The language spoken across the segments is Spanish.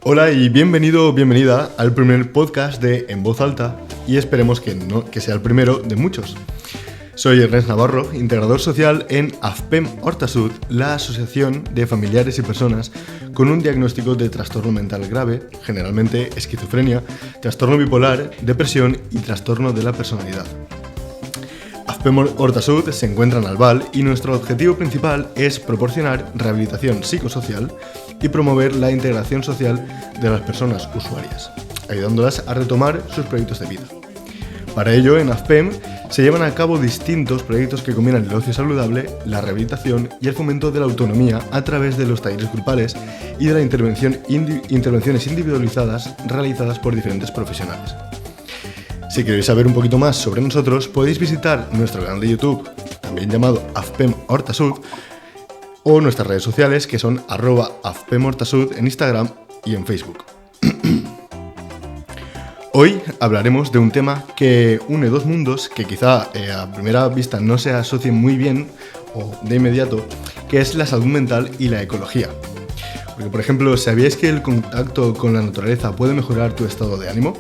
Hola y bienvenido o bienvenida al primer podcast de En Voz Alta y esperemos que sea el primero de muchos. Soy Ernest Navarro, integrador social en AFPEM Hortasud, la asociación de familiares y personas con un diagnóstico de trastorno mental grave, generalmente esquizofrenia, trastorno bipolar, depresión y trastorno de la personalidad. AFPEM Hortasud se encuentra en Albal y nuestro objetivo principal es proporcionar rehabilitación psicosocial y promover la integración social de las personas usuarias, ayudándolas a retomar sus proyectos de vida. Para ello, en AFPEM se llevan a cabo distintos proyectos que combinan el ocio saludable, la rehabilitación y el fomento de la autonomía a través de los talleres grupales y de las intervenciones individualizadas realizadas por diferentes profesionales. Si queréis saber un poquito más sobre nosotros, podéis visitar nuestro canal de YouTube, también llamado AFPEM Hortasud, o nuestras redes sociales que son @AFPEMHortasud en Instagram y en Facebook. Hoy hablaremos de un tema que une dos mundos que quizá a primera vista no se asocien muy bien o de inmediato, que es la salud mental y la ecología. Porque, por ejemplo, ¿sabíais que el contacto con la naturaleza puede mejorar tu estado de ánimo?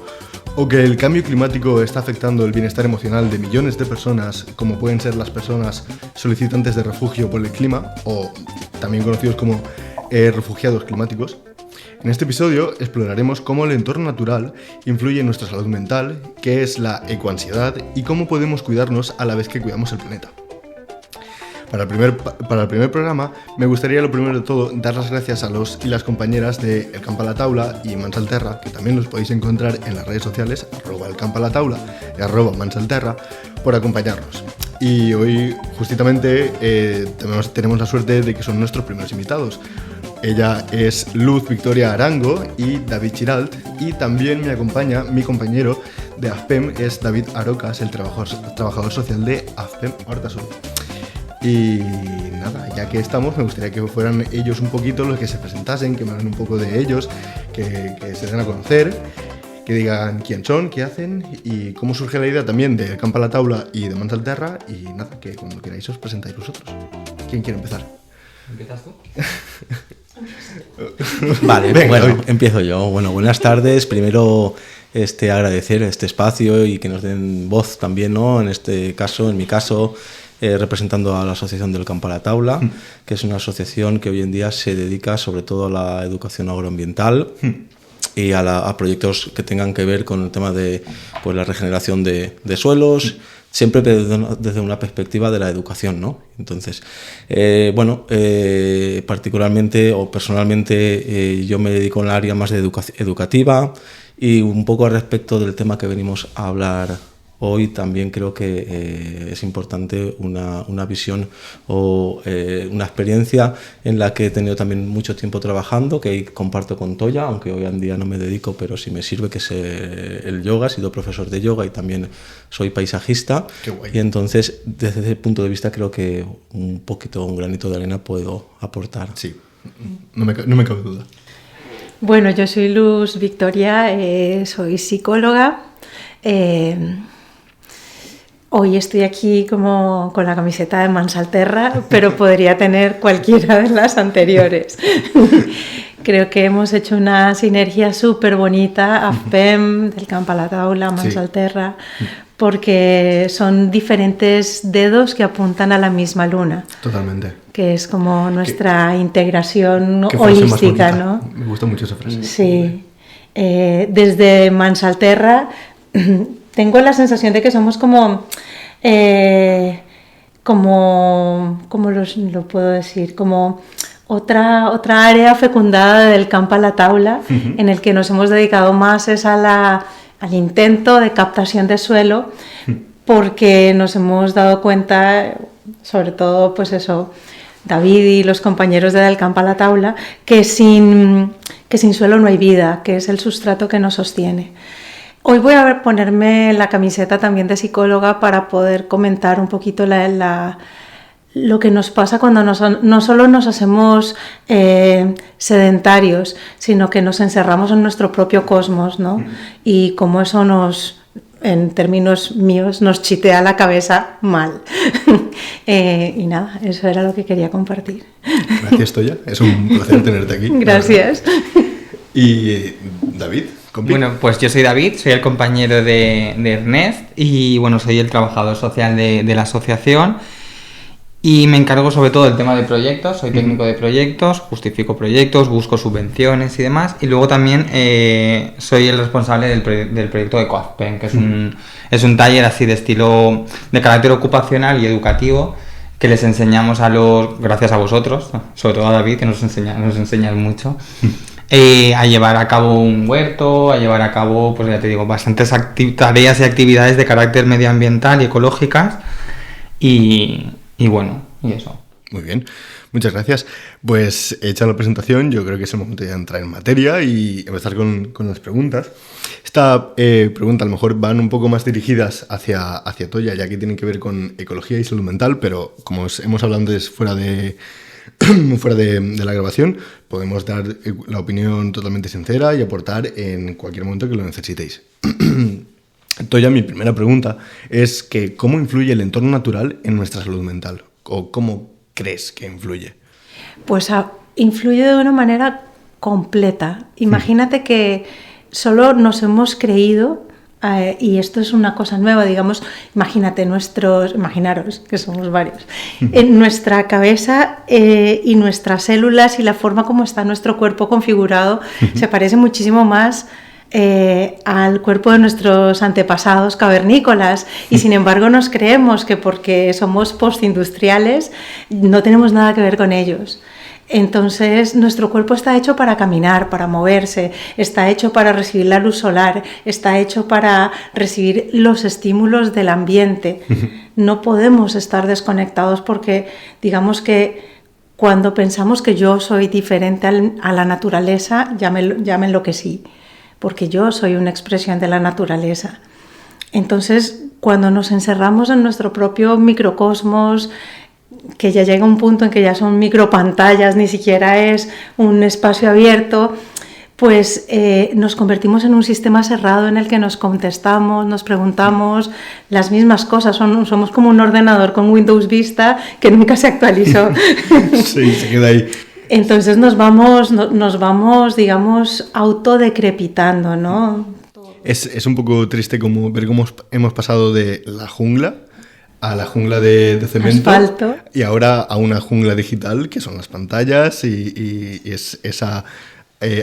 ¿O que el cambio climático está afectando el bienestar emocional de millones de personas, como pueden ser las personas solicitantes de refugio por el clima, o también conocidos como refugiados climáticos? En este episodio exploraremos cómo el entorno natural influye en nuestra salud mental, qué es la ecoansiedad y cómo podemos cuidarnos a la vez que cuidamos el planeta. Para el primer programa, me gustaría lo primero de todo dar las gracias a los y las compañeras de El Camp a la Taula y Mansalterra, que también los podéis encontrar en las redes sociales, @elcampalataula y @mansalterra, por acompañarnos. Y hoy, justamente, tenemos la suerte de que son nuestros primeros invitados. Ella es Luz Victoria Arango y David Giralt, y también me acompaña mi compañero de AFPEM, es David Arocas, el trabajador social de AFPEM Hortasud. Y nada, ya que estamos, me gustaría que fueran ellos un poquito los que se presentasen, que me hablen un poco de ellos, que se den a conocer, que digan quién son, qué hacen y cómo surge la idea también de Camp a la Taula y de Mansalterra. Y nada, que cuando queráis os presentáis vosotros. ¿Quién quiere empezar? ¿Empiezas tú? Vale, venga, bueno, David. empiezo yo. Bueno, buenas tardes. Primero agradecer este espacio y que nos den voz también, ¿no? En mi caso, representando a la Asociación del Camp a la Taula, que es una asociación que hoy en día se dedica sobre todo a la educación agroambiental y a proyectos que tengan que ver con el tema de la regeneración de suelos, siempre desde una perspectiva de la educación, ¿no? Entonces, particularmente o personalmente yo me dedico al área más de educativa y un poco al respecto del tema que venimos a hablar hoy. También creo que es importante una visión o una experiencia en la que he tenido también mucho tiempo trabajando, que comparto con Toya, aunque hoy en día no me dedico, pero sí me sirve, que es el yoga. He sido profesor de yoga y también soy paisajista. Qué guay. Y entonces, desde ese punto de vista, creo que un granito de arena puedo aportar. Sí, no me cabe duda. Bueno, yo soy Luz Victoria, soy psicóloga. Hoy estoy aquí como con la camiseta de Mansalterra, pero podría tener cualquiera de las anteriores. Creo que hemos hecho una sinergia súper bonita, AFPEM, del Camp a la Taula, Mansalterra, porque son diferentes dedos que apuntan a la misma luna. Totalmente. Que es como nuestra integración Qué frase más holística, bonita. ¿no? Me gusta mucho esa frase. Sí. Desde Mansalterra tengo la sensación de que somos como lo puedo decir, como otra área fecundada del Camp a la Taula, en el que nos hemos dedicado más es al intento de captación de suelo, porque nos hemos dado cuenta, sobre todo pues eso, David y los compañeros del Camp a la Taula, que sin suelo no hay vida, que es el sustrato que nos sostiene. Hoy voy a ponerme la camiseta también de psicóloga para poder comentar un poquito lo que nos pasa cuando no solo nos hacemos sedentarios, sino que nos encerramos en nuestro propio cosmos, ¿no? Y cómo eso en términos míos, nos chitea la cabeza mal. Y nada, eso era lo que quería compartir. Gracias, Toya. Es un placer tenerte aquí. Gracias. Y David, compi. Bueno, pues yo soy David, soy el compañero de Ernest y bueno, soy el trabajador social de la asociación y me encargo sobre todo del tema de proyectos, soy técnico de proyectos, justifico proyectos, busco subvenciones y demás y luego también soy el responsable del proyecto de Coazpen, que es un taller así de estilo de carácter ocupacional y educativo que les enseñamos gracias a vosotros, sobre todo a David que nos enseña mucho. A llevar a cabo un huerto, a llevar a cabo, pues ya te digo, bastantes tareas y actividades de carácter medioambiental y ecológicas y bueno, y eso. Muy bien, muchas gracias. Pues hecha la presentación, yo creo que es el momento de entrar en materia y empezar con las preguntas. Esta pregunta a lo mejor van un poco más dirigidas hacia Toya, ya que tienen que ver con ecología y salud mental, pero como hemos hablado antes fuera de la grabación, podemos dar la opinión totalmente sincera y aportar en cualquier momento que lo necesitéis. Toya, mi primera pregunta es que ¿cómo influye el entorno natural en nuestra salud mental? ¿O cómo crees que influye? Pues influye de una manera completa. Imagínate que solo nos hemos creído, y esto es una cosa nueva, digamos, imaginaros que somos varios, en nuestra cabeza y nuestras células y la forma como está nuestro cuerpo configurado se parece muchísimo más al cuerpo de nuestros antepasados cavernícolas y sin embargo nos creemos que porque somos postindustriales no tenemos nada que ver con ellos. Entonces nuestro cuerpo está hecho para caminar, para moverse, está hecho para recibir la luz solar, está hecho para recibir los estímulos del ambiente. No podemos estar desconectados porque digamos que cuando pensamos que yo soy diferente a la naturaleza, ya me enloquecí, porque yo soy una expresión de la naturaleza. Entonces cuando nos encerramos en nuestro propio microcosmos, que ya llega un punto en que ya son micropantallas, ni siquiera es un espacio abierto, pues nos convertimos en un sistema cerrado en el que nos contestamos, nos preguntamos las mismas cosas. Somos como un ordenador con Windows Vista que nunca se actualizó. Sí, se queda ahí. Entonces nos vamos, digamos, autodecrepitando, ¿no? Es un poco triste como ver cómo hemos pasado de la jungla a la jungla de cemento. Asfalto. Y ahora a una jungla digital, que son las pantallas y es ese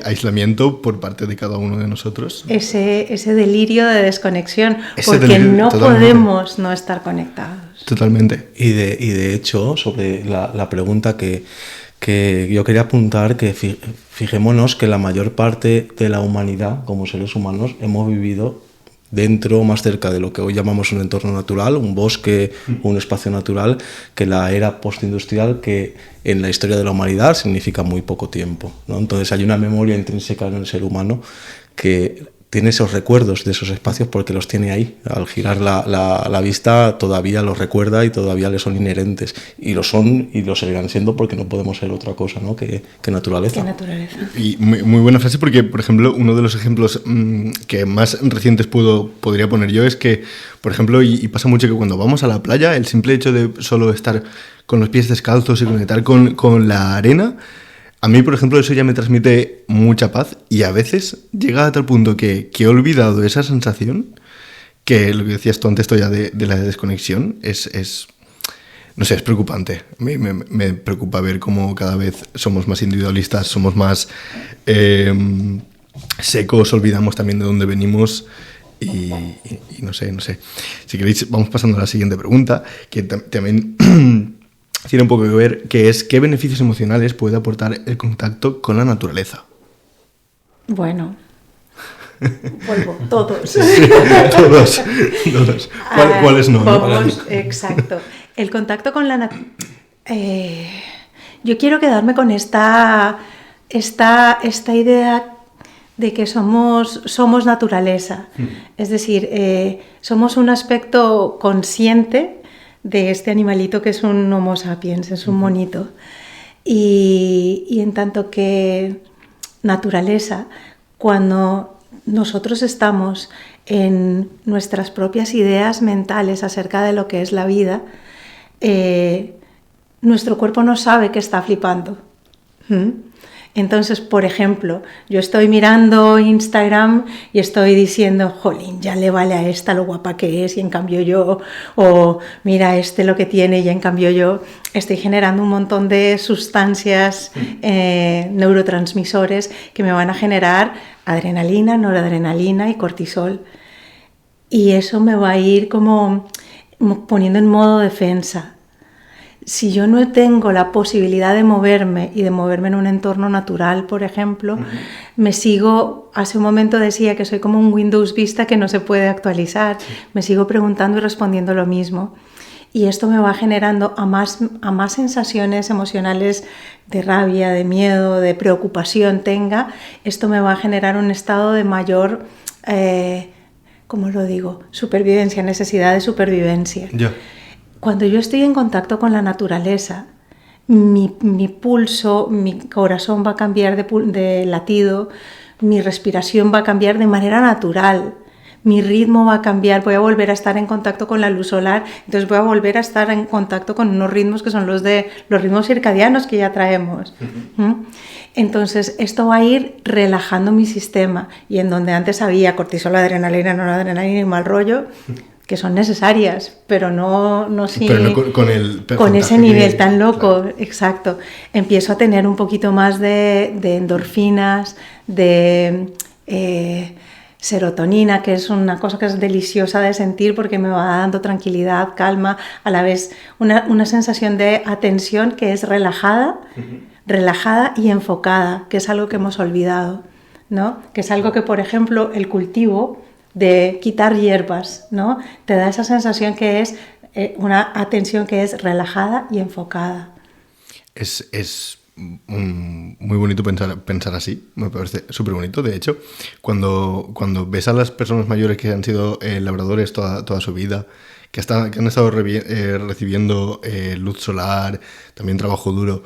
aislamiento por parte de cada uno de nosotros. Ese delirio de desconexión, porque delirio, no totalmente. Podemos no estar conectados. Totalmente. Y de hecho, sobre la pregunta que yo quería apuntar, que fijémonos que la mayor parte de la humanidad, como seres humanos, hemos vivido dentro, más cerca de lo que hoy llamamos un entorno natural, un bosque, un espacio natural, que la era postindustrial, que en la historia de la humanidad significa muy poco tiempo, ¿no? Entonces hay una memoria intrínseca en el ser humano que tiene esos recuerdos de esos espacios porque los tiene ahí. Al girar la vista todavía los recuerda y todavía le son inherentes. Y lo son y lo seguirán siendo porque no podemos ser otra cosa, ¿no? que naturaleza. Que naturaleza. Y muy buena frase porque, por ejemplo, uno de los ejemplos que más recientes podría poner yo es que, por ejemplo, y pasa mucho que cuando vamos a la playa, el simple hecho de solo estar con los pies descalzos y conectar con la arena, a mí, por ejemplo, eso ya me transmite mucha paz y a veces llega a tal punto que he olvidado esa sensación, que lo que decías tú antes, ya de la desconexión, no sé, es preocupante. A mí me preocupa ver cómo cada vez somos más individualistas, somos más secos, olvidamos también de dónde venimos y no sé. Si queréis, vamos pasando a la siguiente pregunta, que también tiene un poco que ver, que es ¿qué beneficios emocionales puede aportar el contacto con la naturaleza? Bueno, vuelvo, todos. Sí, todos. ¿Cuáles no? Vamos, exacto. El contacto con la naturaleza. Yo quiero quedarme con esta idea de que somos naturaleza. Es decir, somos un aspecto consciente de este animalito que es un Homo sapiens, es un monito. Y en tanto que naturaleza, cuando nosotros estamos en nuestras propias ideas mentales acerca de lo que es la vida, nuestro cuerpo no sabe que está flipando. Entonces, por ejemplo, yo estoy mirando Instagram y estoy diciendo, jolín, ya le vale a esta lo guapa que es y en cambio yo, o mira este lo que tiene y en cambio yo, estoy generando un montón de sustancias, neurotransmisores que me van a generar adrenalina, noradrenalina y cortisol. Y eso me va a ir como poniendo en modo defensa. Si yo no tengo la posibilidad de moverme y de moverme en un entorno natural, por ejemplo, me sigo, hace un momento decía que soy como un Windows Vista que no se puede actualizar, me sigo preguntando y respondiendo lo mismo. Y esto me va generando a más sensaciones emocionales de rabia, de miedo, de preocupación tenga, esto me va a generar un estado de mayor, ¿cómo lo digo? Supervivencia, necesidad de supervivencia. Ya. Cuando yo estoy en contacto con la naturaleza, mi pulso, mi corazón va a cambiar de latido, mi respiración va a cambiar de manera natural, mi ritmo va a cambiar, voy a volver a estar en contacto con la luz solar, entonces voy a volver a estar en contacto con unos ritmos que son los ritmos circadianos que ya traemos. Entonces esto va a ir relajando mi sistema y en donde antes había cortisol, adrenalina, noradrenalina y mal rollo, que son necesarias, pero no con ese nivel tan loco, claro. Exacto. Empiezo a tener un poquito más de endorfinas, de serotonina, que es una cosa que es deliciosa de sentir porque me va dando tranquilidad, calma, a la vez una sensación de atención que es relajada y enfocada, que es algo que hemos olvidado, ¿no? Que es algo que, por ejemplo, el cultivo de quitar hierbas, ¿no? Te da esa sensación que es una atención que es relajada y enfocada. Es muy bonito pensar así, me parece súper bonito. De hecho, cuando ves a las personas mayores que han sido labradores toda su vida, que han estado recibiendo luz solar, también trabajo duro,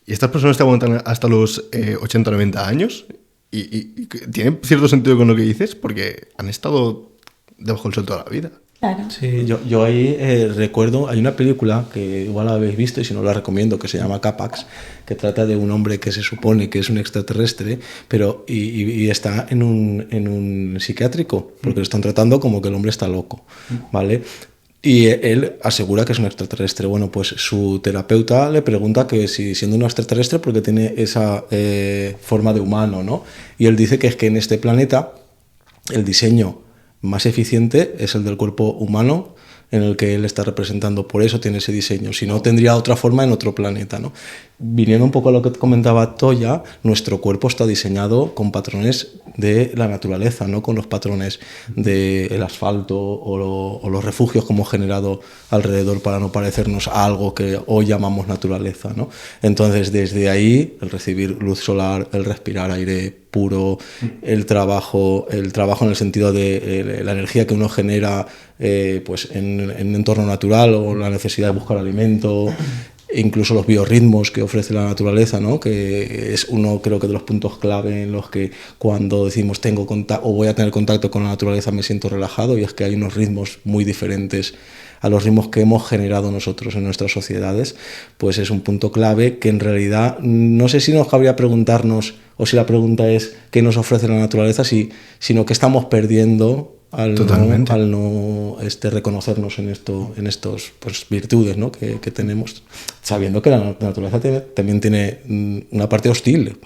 y estas personas te aguantan hasta los 80 o 90 años, y tiene cierto sentido con lo que dices, porque han estado debajo del sol toda la vida. Claro. Sí, yo ahí recuerdo, hay una película que igual la habéis visto y si no la recomiendo, que se llama Capax, que trata de un hombre que se supone que es un extraterrestre, pero y está en un psiquiátrico, porque lo están tratando como que el hombre está loco, ¿vale? Y él asegura que es un extraterrestre. Bueno, pues su terapeuta le pregunta que si siendo un extraterrestre, porque tiene esa forma de humano, ¿no? Y él dice que es que en este planeta el diseño más eficiente es el del cuerpo humano en el que él está representando, por eso tiene ese diseño, si no tendría otra forma en otro planeta, ¿no? Viniendo un poco a lo que comentaba Toya, nuestro cuerpo está diseñado con patrones de la naturaleza, no con los patrones del asfalto o los refugios que hemos generado alrededor para no parecernos a algo que hoy llamamos naturaleza, ¿no? Entonces, desde ahí, el recibir luz solar, el respirar aire puro, el trabajo en el sentido de la energía que uno genera pues en un entorno natural, o la necesidad de buscar alimento, incluso los biorritmos que ofrece la naturaleza, ¿no? Que es uno, creo que, de los puntos clave en los que cuando decimos tengo contacto o voy a tener contacto con la naturaleza me siento relajado, y es que hay unos ritmos muy diferentes a los ritmos que hemos generado nosotros en nuestras sociedades. Pues es un punto clave que en realidad no sé si nos cabría preguntarnos, o si la pregunta es ¿qué nos ofrece la naturaleza?, sino que estamos perdiendo al no reconocernos en estos pues, virtudes, ¿no? que tenemos, sabiendo que la naturaleza también tiene una parte hostil,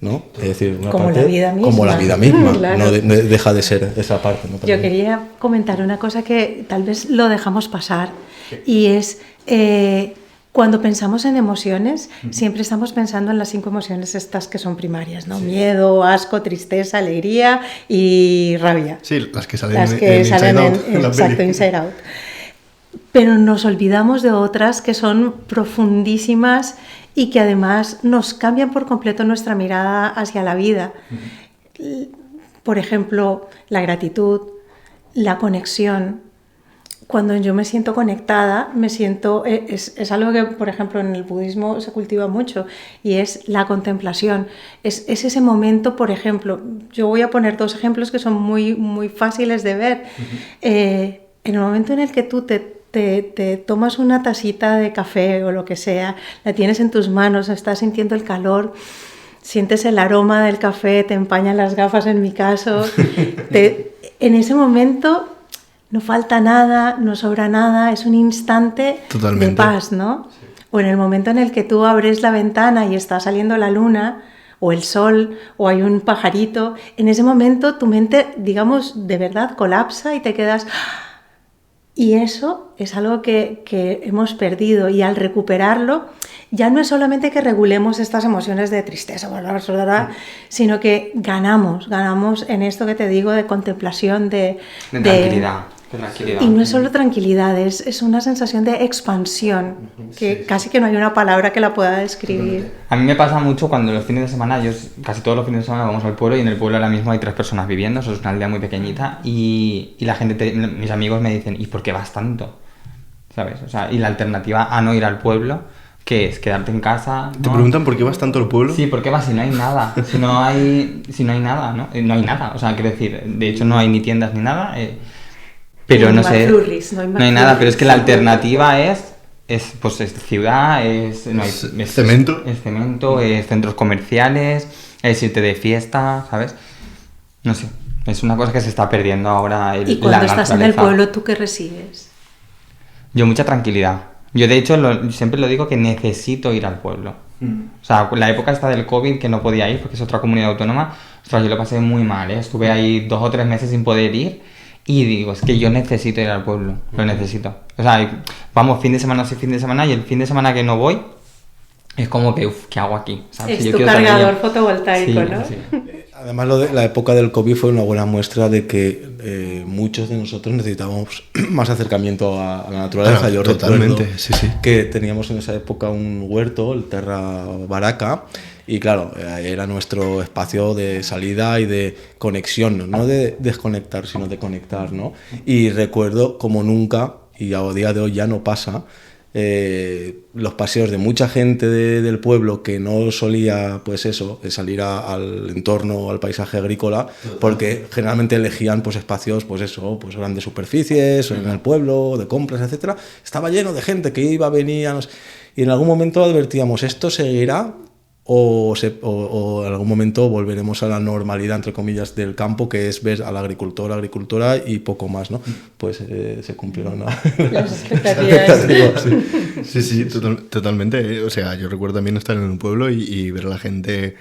¿no? Es decir, una como parte, la vida misma. como la vida misma, claro. no deja de ser esa parte, ¿no? Yo quería comentar una cosa que tal vez lo dejamos pasar, y es cuando pensamos en emociones, siempre estamos pensando en las 5 emociones estas que son primarias, ¿no? Sí. Miedo, asco, tristeza, alegría y rabia. Sí, las que salen en Inside Out. Exacto, Inside Out. Pero nos olvidamos de otras que son profundísimas y que además nos cambian por completo nuestra mirada hacia la vida. Por ejemplo, la gratitud, la conexión. Cuando yo me siento conectada, es algo que, por ejemplo, en el budismo se cultiva mucho, y es la contemplación. Es ese momento, por ejemplo, yo voy a poner 2 ejemplos que son muy, muy fáciles de ver. En el momento en el que tú te tomas una tacita de café o lo que sea, la tienes en tus manos, estás sintiendo el calor, sientes el aroma del café, te empañan las gafas en mi caso. En ese momento no falta nada, no sobra nada, es un instante Totalmente. de paz, ¿no? Sí. O en el momento en el que tú abres la ventana y está saliendo la luna, o el sol, o hay un pajarito, en ese momento tu mente, digamos, de verdad colapsa y te quedas... Y eso es algo que hemos perdido, y al recuperarlo ya no es solamente que regulemos estas emociones de tristeza, sino que ganamos en esto que te digo de contemplación, de tranquilidad. Y no es solo tranquilidad, es una sensación de expansión, que casi que no hay una palabra que la pueda describir. A mí me pasa mucho cuando los fines de semana, casi todos los fines de semana vamos al pueblo, y en el pueblo ahora mismo hay 3 personas viviendo, eso es una aldea muy pequeñita, y la gente, mis amigos me dicen, ¿y por qué vas tanto? ¿Sabes? O sea, y la alternativa a no ir al pueblo, ¿qué es? ¿Quedarte en casa? ¿Te preguntan por qué vas tanto al pueblo? Sí, ¿por qué vas si no hay nada? Si no hay nada, ¿no? No hay nada, o sea, quiero decir, de hecho no hay ni tiendas ni nada, pero no sé, no hay nada, pero es que la alternativa es ciudad, es cemento, es centros comerciales, es irte de fiesta, ¿sabes? No sé, es una cosa que se está perdiendo ahora. Y cuando estás en el pueblo, ¿tú qué recibes? Yo mucha tranquilidad. Yo de hecho siempre lo digo que necesito ir al pueblo. O sea, la época esta del COVID que no podía ir porque es otra comunidad autónoma, ostras, yo lo pasé muy mal, ¿eh? Estuve ahí 2 o 3 meses sin poder ir. Y digo, es que yo necesito ir al pueblo, lo necesito. O sea, vamos fin de semana sí, fin de semana, y el fin de semana que no voy, es como que, ¿qué hago aquí? ¿Sabes? Es si tu cargador fotovoltaico, sí, ¿no? Sí. Además, la época del COVID fue una buena muestra de que muchos de nosotros necesitábamos más acercamiento a la naturaleza. Yo totalmente, sí. Que teníamos en esa época un huerto, el Terra Baraca, y claro, era nuestro espacio de salida y de conexión, no de desconectar, sino de conectar, ¿no? Y recuerdo como nunca, y a día de hoy ya no pasa, los paseos de mucha gente del pueblo que no solía, pues eso, salir al entorno, al paisaje agrícola, porque generalmente elegían pues espacios, pues eso, pues grandes superficies, en el pueblo, de compras, etcétera. Estaba lleno de gente que iba, venía, no sé, y en algún momento advertíamos, ¿esto seguirá? O en algún momento volveremos a la normalidad, entre comillas, del campo, que es ver al agricultora y poco más, ¿no? Pues se cumplieron las expectativas. Sí, totalmente. O sea, yo recuerdo también estar en un pueblo y ver a la gente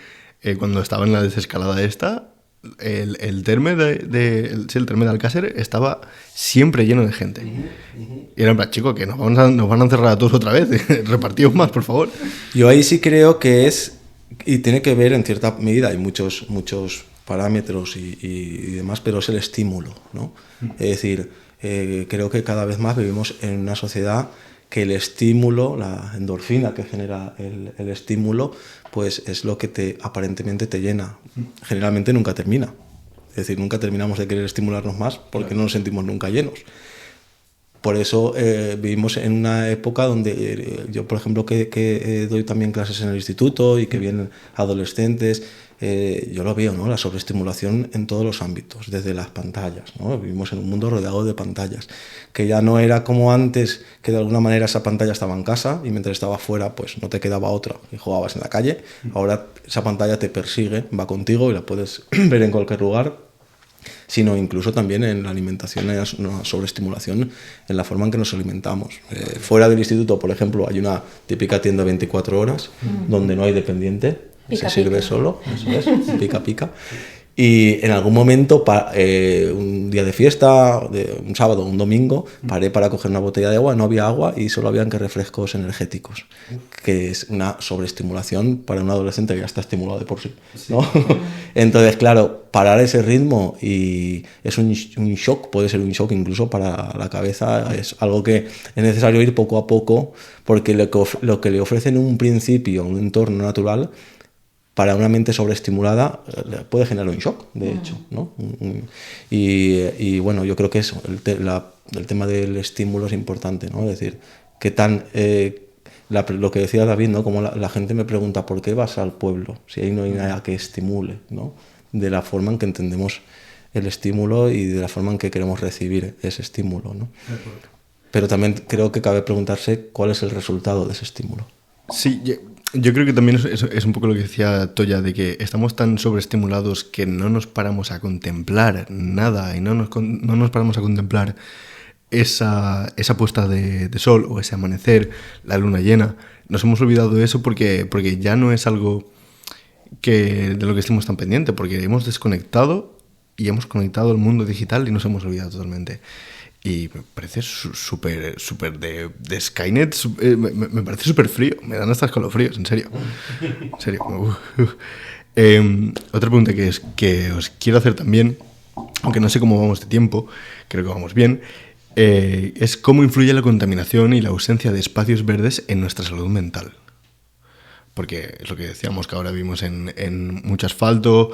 cuando estaba en la desescalada esta, el terme el terme de Alcácer estaba siempre lleno de gente. Y era en plan, chico, que nos van a encerrar a todos otra vez. Repartidos más, por favor. Yo ahí sí creo que y tiene que ver en cierta medida, hay muchos parámetros y demás, pero es el estímulo, ¿no? Es decir, creo que cada vez más vivimos en una sociedad que el estímulo, la endorfina que genera el estímulo, pues es lo que aparentemente te llena. Generalmente nunca termina. Es decir, nunca terminamos de querer estimularnos más porque no nos sentimos nunca llenos. Por eso vivimos en una época donde yo, por ejemplo, que doy también clases en el instituto y que vienen adolescentes, yo lo veo, ¿no? La sobreestimulación en todos los ámbitos, desde las pantallas, ¿no? Vivimos en un mundo rodeado de pantallas, que ya no era como antes, que de alguna manera esa pantalla estaba en casa y mientras estaba fuera pues no te quedaba otra y jugabas en la calle. Ahora esa pantalla te persigue, va contigo y la puedes ver en cualquier lugar, sino incluso también en la alimentación hay una sobreestimulación en la forma en que nos alimentamos. Fuera del instituto, por ejemplo, hay una típica tienda 24 horas donde no hay dependiente, se sirve solo, eso es, pica. Y en algún momento, un día de fiesta, un sábado o un domingo, paré para coger una botella de agua, no había agua y solo habían refrescos energéticos, que es una sobreestimulación para un adolescente que ya está estimulado de por sí, ¿no? Entonces, claro, parar ese ritmo y es un shock, puede ser un shock incluso para la cabeza, es algo que es necesario ir poco a poco, porque lo que le ofrece en un principio un entorno natural, para una mente sobreestimulada puede generar un shock, de hecho, ¿no? Y bueno, yo creo que eso, el tema del estímulo es importante, ¿no? Es decir, qué tan... lo que decía David, ¿no? Como la gente me pregunta, ¿por qué vas al pueblo? Si ahí no hay nada que estimule, ¿no? De la forma en que entendemos el estímulo y de la forma en que queremos recibir ese estímulo, ¿no? Pero también creo que cabe preguntarse cuál es el resultado de ese estímulo. Sí, Yo creo que también es un poco lo que decía Toya, de que estamos tan sobreestimulados que no nos paramos a contemplar nada y no nos paramos a contemplar esa puesta de sol o ese amanecer, la luna llena. Nos hemos olvidado de eso porque ya no es algo de lo que estemos tan pendientes, porque hemos desconectado y hemos conectado al mundo digital y nos hemos olvidado totalmente. Y me parece súper de Skynet, me parece súper frío, me dan hasta escalofríos, en serio. En serio. Otra pregunta que os quiero hacer también, aunque no sé cómo vamos de tiempo, creo que vamos bien, es cómo influye la contaminación y la ausencia de espacios verdes en nuestra salud mental. Porque es lo que decíamos, que ahora vivimos en mucho asfalto,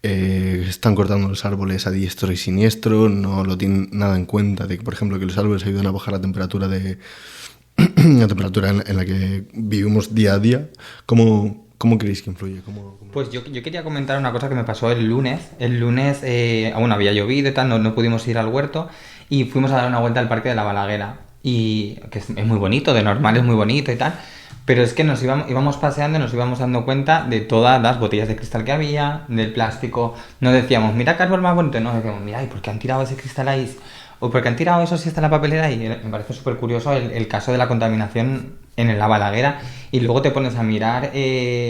están cortando los árboles a diestro y siniestro, no lo tienen nada en cuenta de que, por ejemplo, que los árboles ayudan a bajar la temperatura la temperatura en la que vivimos día a día. ¿Cómo creéis que influye? Pues yo quería comentar una cosa que me pasó el lunes. El lunes, había llovido y tal, no pudimos ir al huerto y fuimos a dar una vuelta al Parque de la Balaguera. Y que es muy bonito, de normal es muy bonito y tal. Pero es que íbamos paseando y nos íbamos dando cuenta de todas las botellas de cristal que había, del plástico. No decíamos, mira qué árbol más bonito. No, decíamos, mira, ¿y por qué han tirado ese cristal ahí? O ¿por qué han tirado eso si está en la papelera ahí? Me parece súper curioso el caso de la contaminación en la Balaguera. Y luego te pones a mirar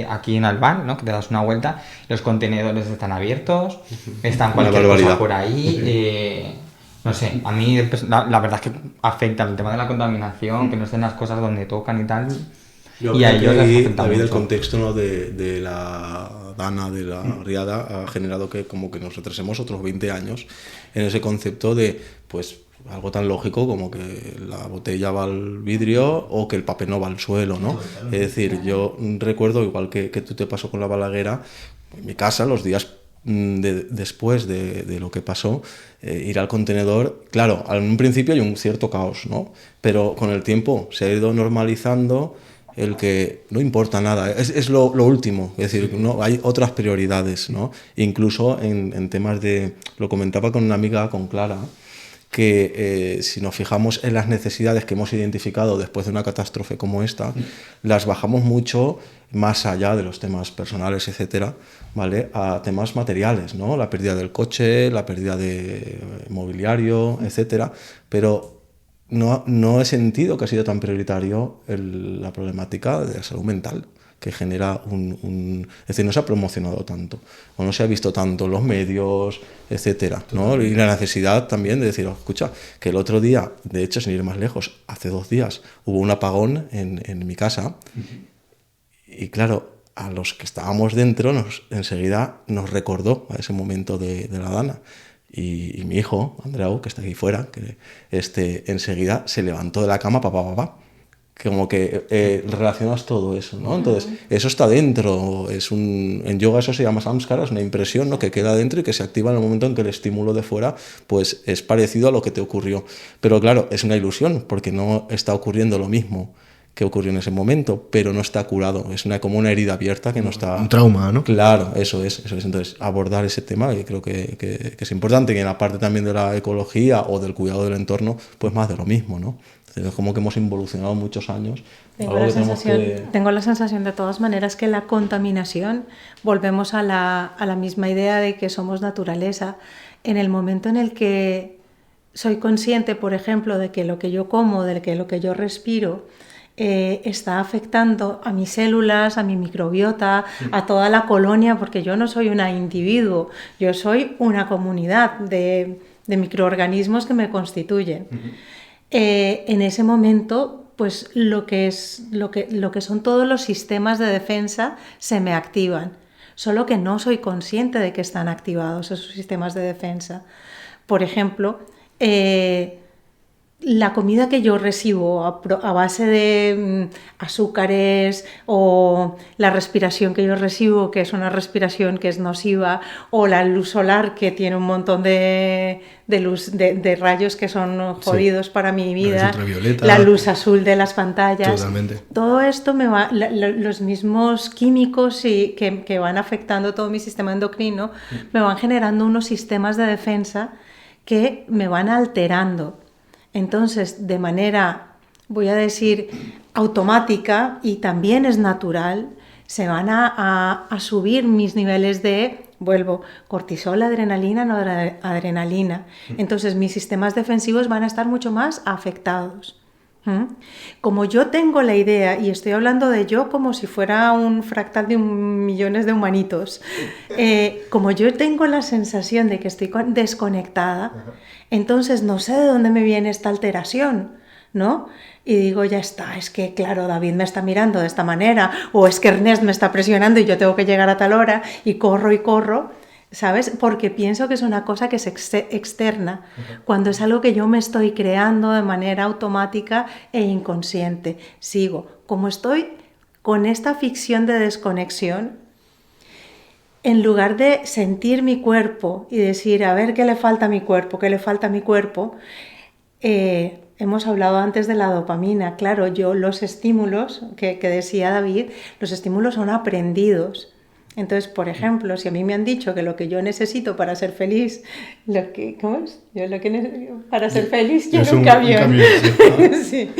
aquí en Albán, ¿no? Que te das una vuelta, los contenedores están abiertos, están cualquier cosa por ahí. No sé, a mí la verdad es que afecta el tema de la contaminación, que no estén las cosas donde tocan y tal. Y a ellos les afecta mucho. El contexto, ¿no? de la Dana, de la riada, ha generado que como que nos retrasemos otros 20 años en ese concepto de, pues, algo tan lógico como que la botella va al vidrio o que el papel no va al suelo, ¿no? Es decir, yo recuerdo, igual que tú te pasó con la Balaguera, en mi casa, los días después de lo que pasó, ir al contenedor, claro, en un principio hay un cierto caos, ¿no? Pero con el tiempo se ha ido normalizando el que no importa nada, es lo último, es decir, no hay otras prioridades, ¿no? Incluso en temas lo comentaba con una amiga, con Clara, que si nos fijamos en las necesidades que hemos identificado después de una catástrofe como esta, las bajamos mucho más allá de los temas personales, etcétera, ¿vale? A temas materiales, ¿no? La pérdida del coche, la pérdida de mobiliario, etcétera, pero no he sentido que ha sido tan prioritario la problemática de la salud mental, que genera es decir, no se ha promocionado tanto, o no se ha visto tanto en los medios, etcétera, ¿no? Y la necesidad también de decir, escucha, que el otro día, de hecho, sin ir más lejos, hace 2 días, hubo un apagón en mi casa, y claro, a los que estábamos dentro, enseguida nos recordó a ese momento de la Dana. Y mi hijo, Andreau, que está aquí fuera, que enseguida se levantó de la cama, papá. Como que relacionas todo eso, ¿no? Entonces, eso está dentro. En yoga eso se llama samskara, es una impresión, ¿no? Que queda dentro y que se activa en el momento en que el estímulo de fuera pues es parecido a lo que te ocurrió. Pero claro, es una ilusión, porque no está ocurriendo lo mismo que ocurrió en ese momento, pero no está curado. Es como una herida abierta que no está... Un trauma, ¿no? Claro, eso es. Entonces, abordar ese tema, que creo que es importante, y en la parte también de la ecología o del cuidado del entorno, pues más de lo mismo, ¿no? Entonces, es como que hemos involucionado muchos años. Tengo la sensación de todas maneras que la contaminación, volvemos a la misma idea de que somos naturaleza. En el momento en el que soy consciente, por ejemplo, de que lo que yo como, de que lo que yo respiro, está afectando a mis células, a mi microbiota, a toda la colonia, porque yo no soy un individuo, yo soy una comunidad de microorganismos que me constituyen. En ese momento, pues lo que son todos los sistemas de defensa se me activan, solo que no soy consciente de que están activados esos sistemas de defensa. Por ejemplo, la comida que yo recibo a base de azúcares, o la respiración que yo recibo, que es una respiración que es nociva, o la luz solar, que tiene un montón de rayos que son jodidos para mi vida, la luz azul de las pantallas. Totalmente. Todo esto los mismos químicos que van afectando todo mi sistema endocrino me van generando unos sistemas de defensa que me van alterando. Entonces, de manera, voy a decir, automática y también es natural, se van a subir mis niveles de, vuelvo, cortisol, adrenalina, noradrenalina. Entonces mis sistemas defensivos van a estar mucho más afectados. Como yo tengo la idea, y estoy hablando de yo como si fuera un fractal de millones de humanitos, como yo tengo la sensación de que estoy desconectada, entonces no sé de dónde me viene esta alteración, ¿no? Y digo, ya está, es que claro, David me está mirando de esta manera, o es que Ernest me está presionando y yo tengo que llegar a tal hora, y corro, ¿sabes? Porque pienso que es una cosa que es externa, cuando es algo que yo me estoy creando de manera automática e inconsciente. Sigo, como estoy con esta ficción de desconexión, en lugar de sentir mi cuerpo y decir, a ver qué le falta a mi cuerpo, hemos hablado antes de la dopamina. Claro, los estímulos que decía David, los estímulos son aprendidos. Entonces, por ejemplo, si a mí me han dicho que lo que yo necesito para ser feliz, para ser feliz quiero un camión. Sí.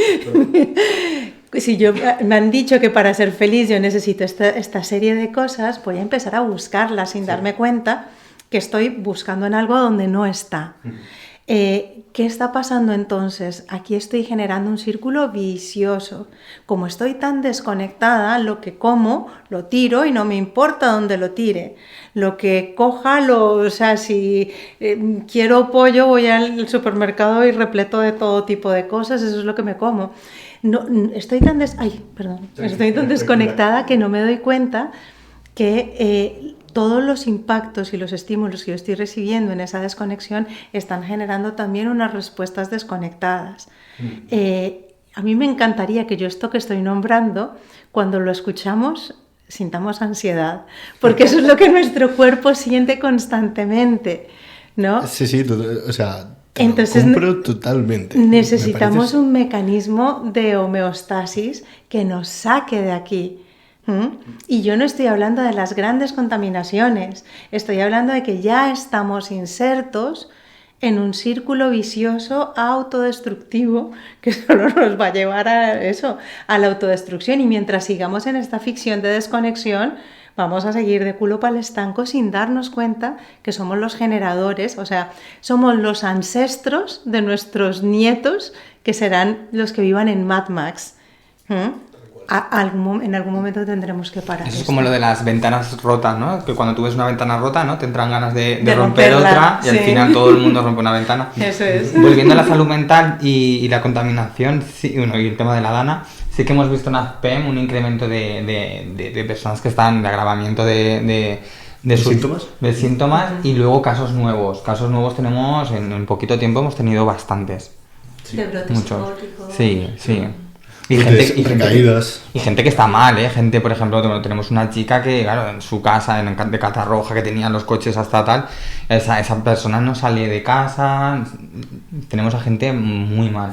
Si me han dicho que para ser feliz yo necesito esta serie de cosas, voy a empezar a buscarlas sin darme cuenta que estoy buscando en algo donde no está. ¿Qué está pasando entonces? Aquí estoy generando un círculo vicioso. Como estoy tan desconectada, lo que como lo tiro y no me importa dónde lo tire. Lo que coja, si quiero pollo voy al supermercado y repleto de todo tipo de cosas, eso es lo que me como. Estoy tan desconectada que no me doy cuenta que todos los impactos y los estímulos que yo estoy recibiendo en esa desconexión están generando también unas respuestas desconectadas. A mí me encantaría que yo esto que estoy nombrando, cuando lo escuchamos, sintamos ansiedad, porque eso es lo que nuestro cuerpo siente constantemente, ¿no? Sí, o sea, entonces, compro totalmente. Necesitamos un mecanismo de homeostasis que nos saque de aquí. Y yo no estoy hablando de las grandes contaminaciones, estoy hablando de que ya estamos insertos en un círculo vicioso autodestructivo que solo nos va a llevar a la autodestrucción, y mientras sigamos en esta ficción de desconexión vamos a seguir de culo para el estanco sin darnos cuenta que somos los generadores, o sea, somos los ancestros de nuestros nietos que serán los que vivan en Mad Max. En algún momento tendremos que parar. Eso es como lo de las ventanas rotas, ¿no? Que cuando tú ves una ventana rota, ¿no? Te entran ganas de romper otra y al final todo el mundo rompe una ventana. Eso es. Volviendo a la salud mental y la contaminación, y el tema de la Dana, sí que hemos visto en AZPEM un incremento de personas que están de agravamiento de síntomas. De síntomas y luego casos nuevos. Casos nuevos tenemos, en poquito tiempo hemos tenido bastantes. Sí. De brotes psicóticos. Sí. Y gente que está mal, gente, por ejemplo, tenemos una chica que, claro, en su casa, de Catarroja, que tenían los coches hasta tal, esa persona no sale de casa, tenemos a gente muy mal.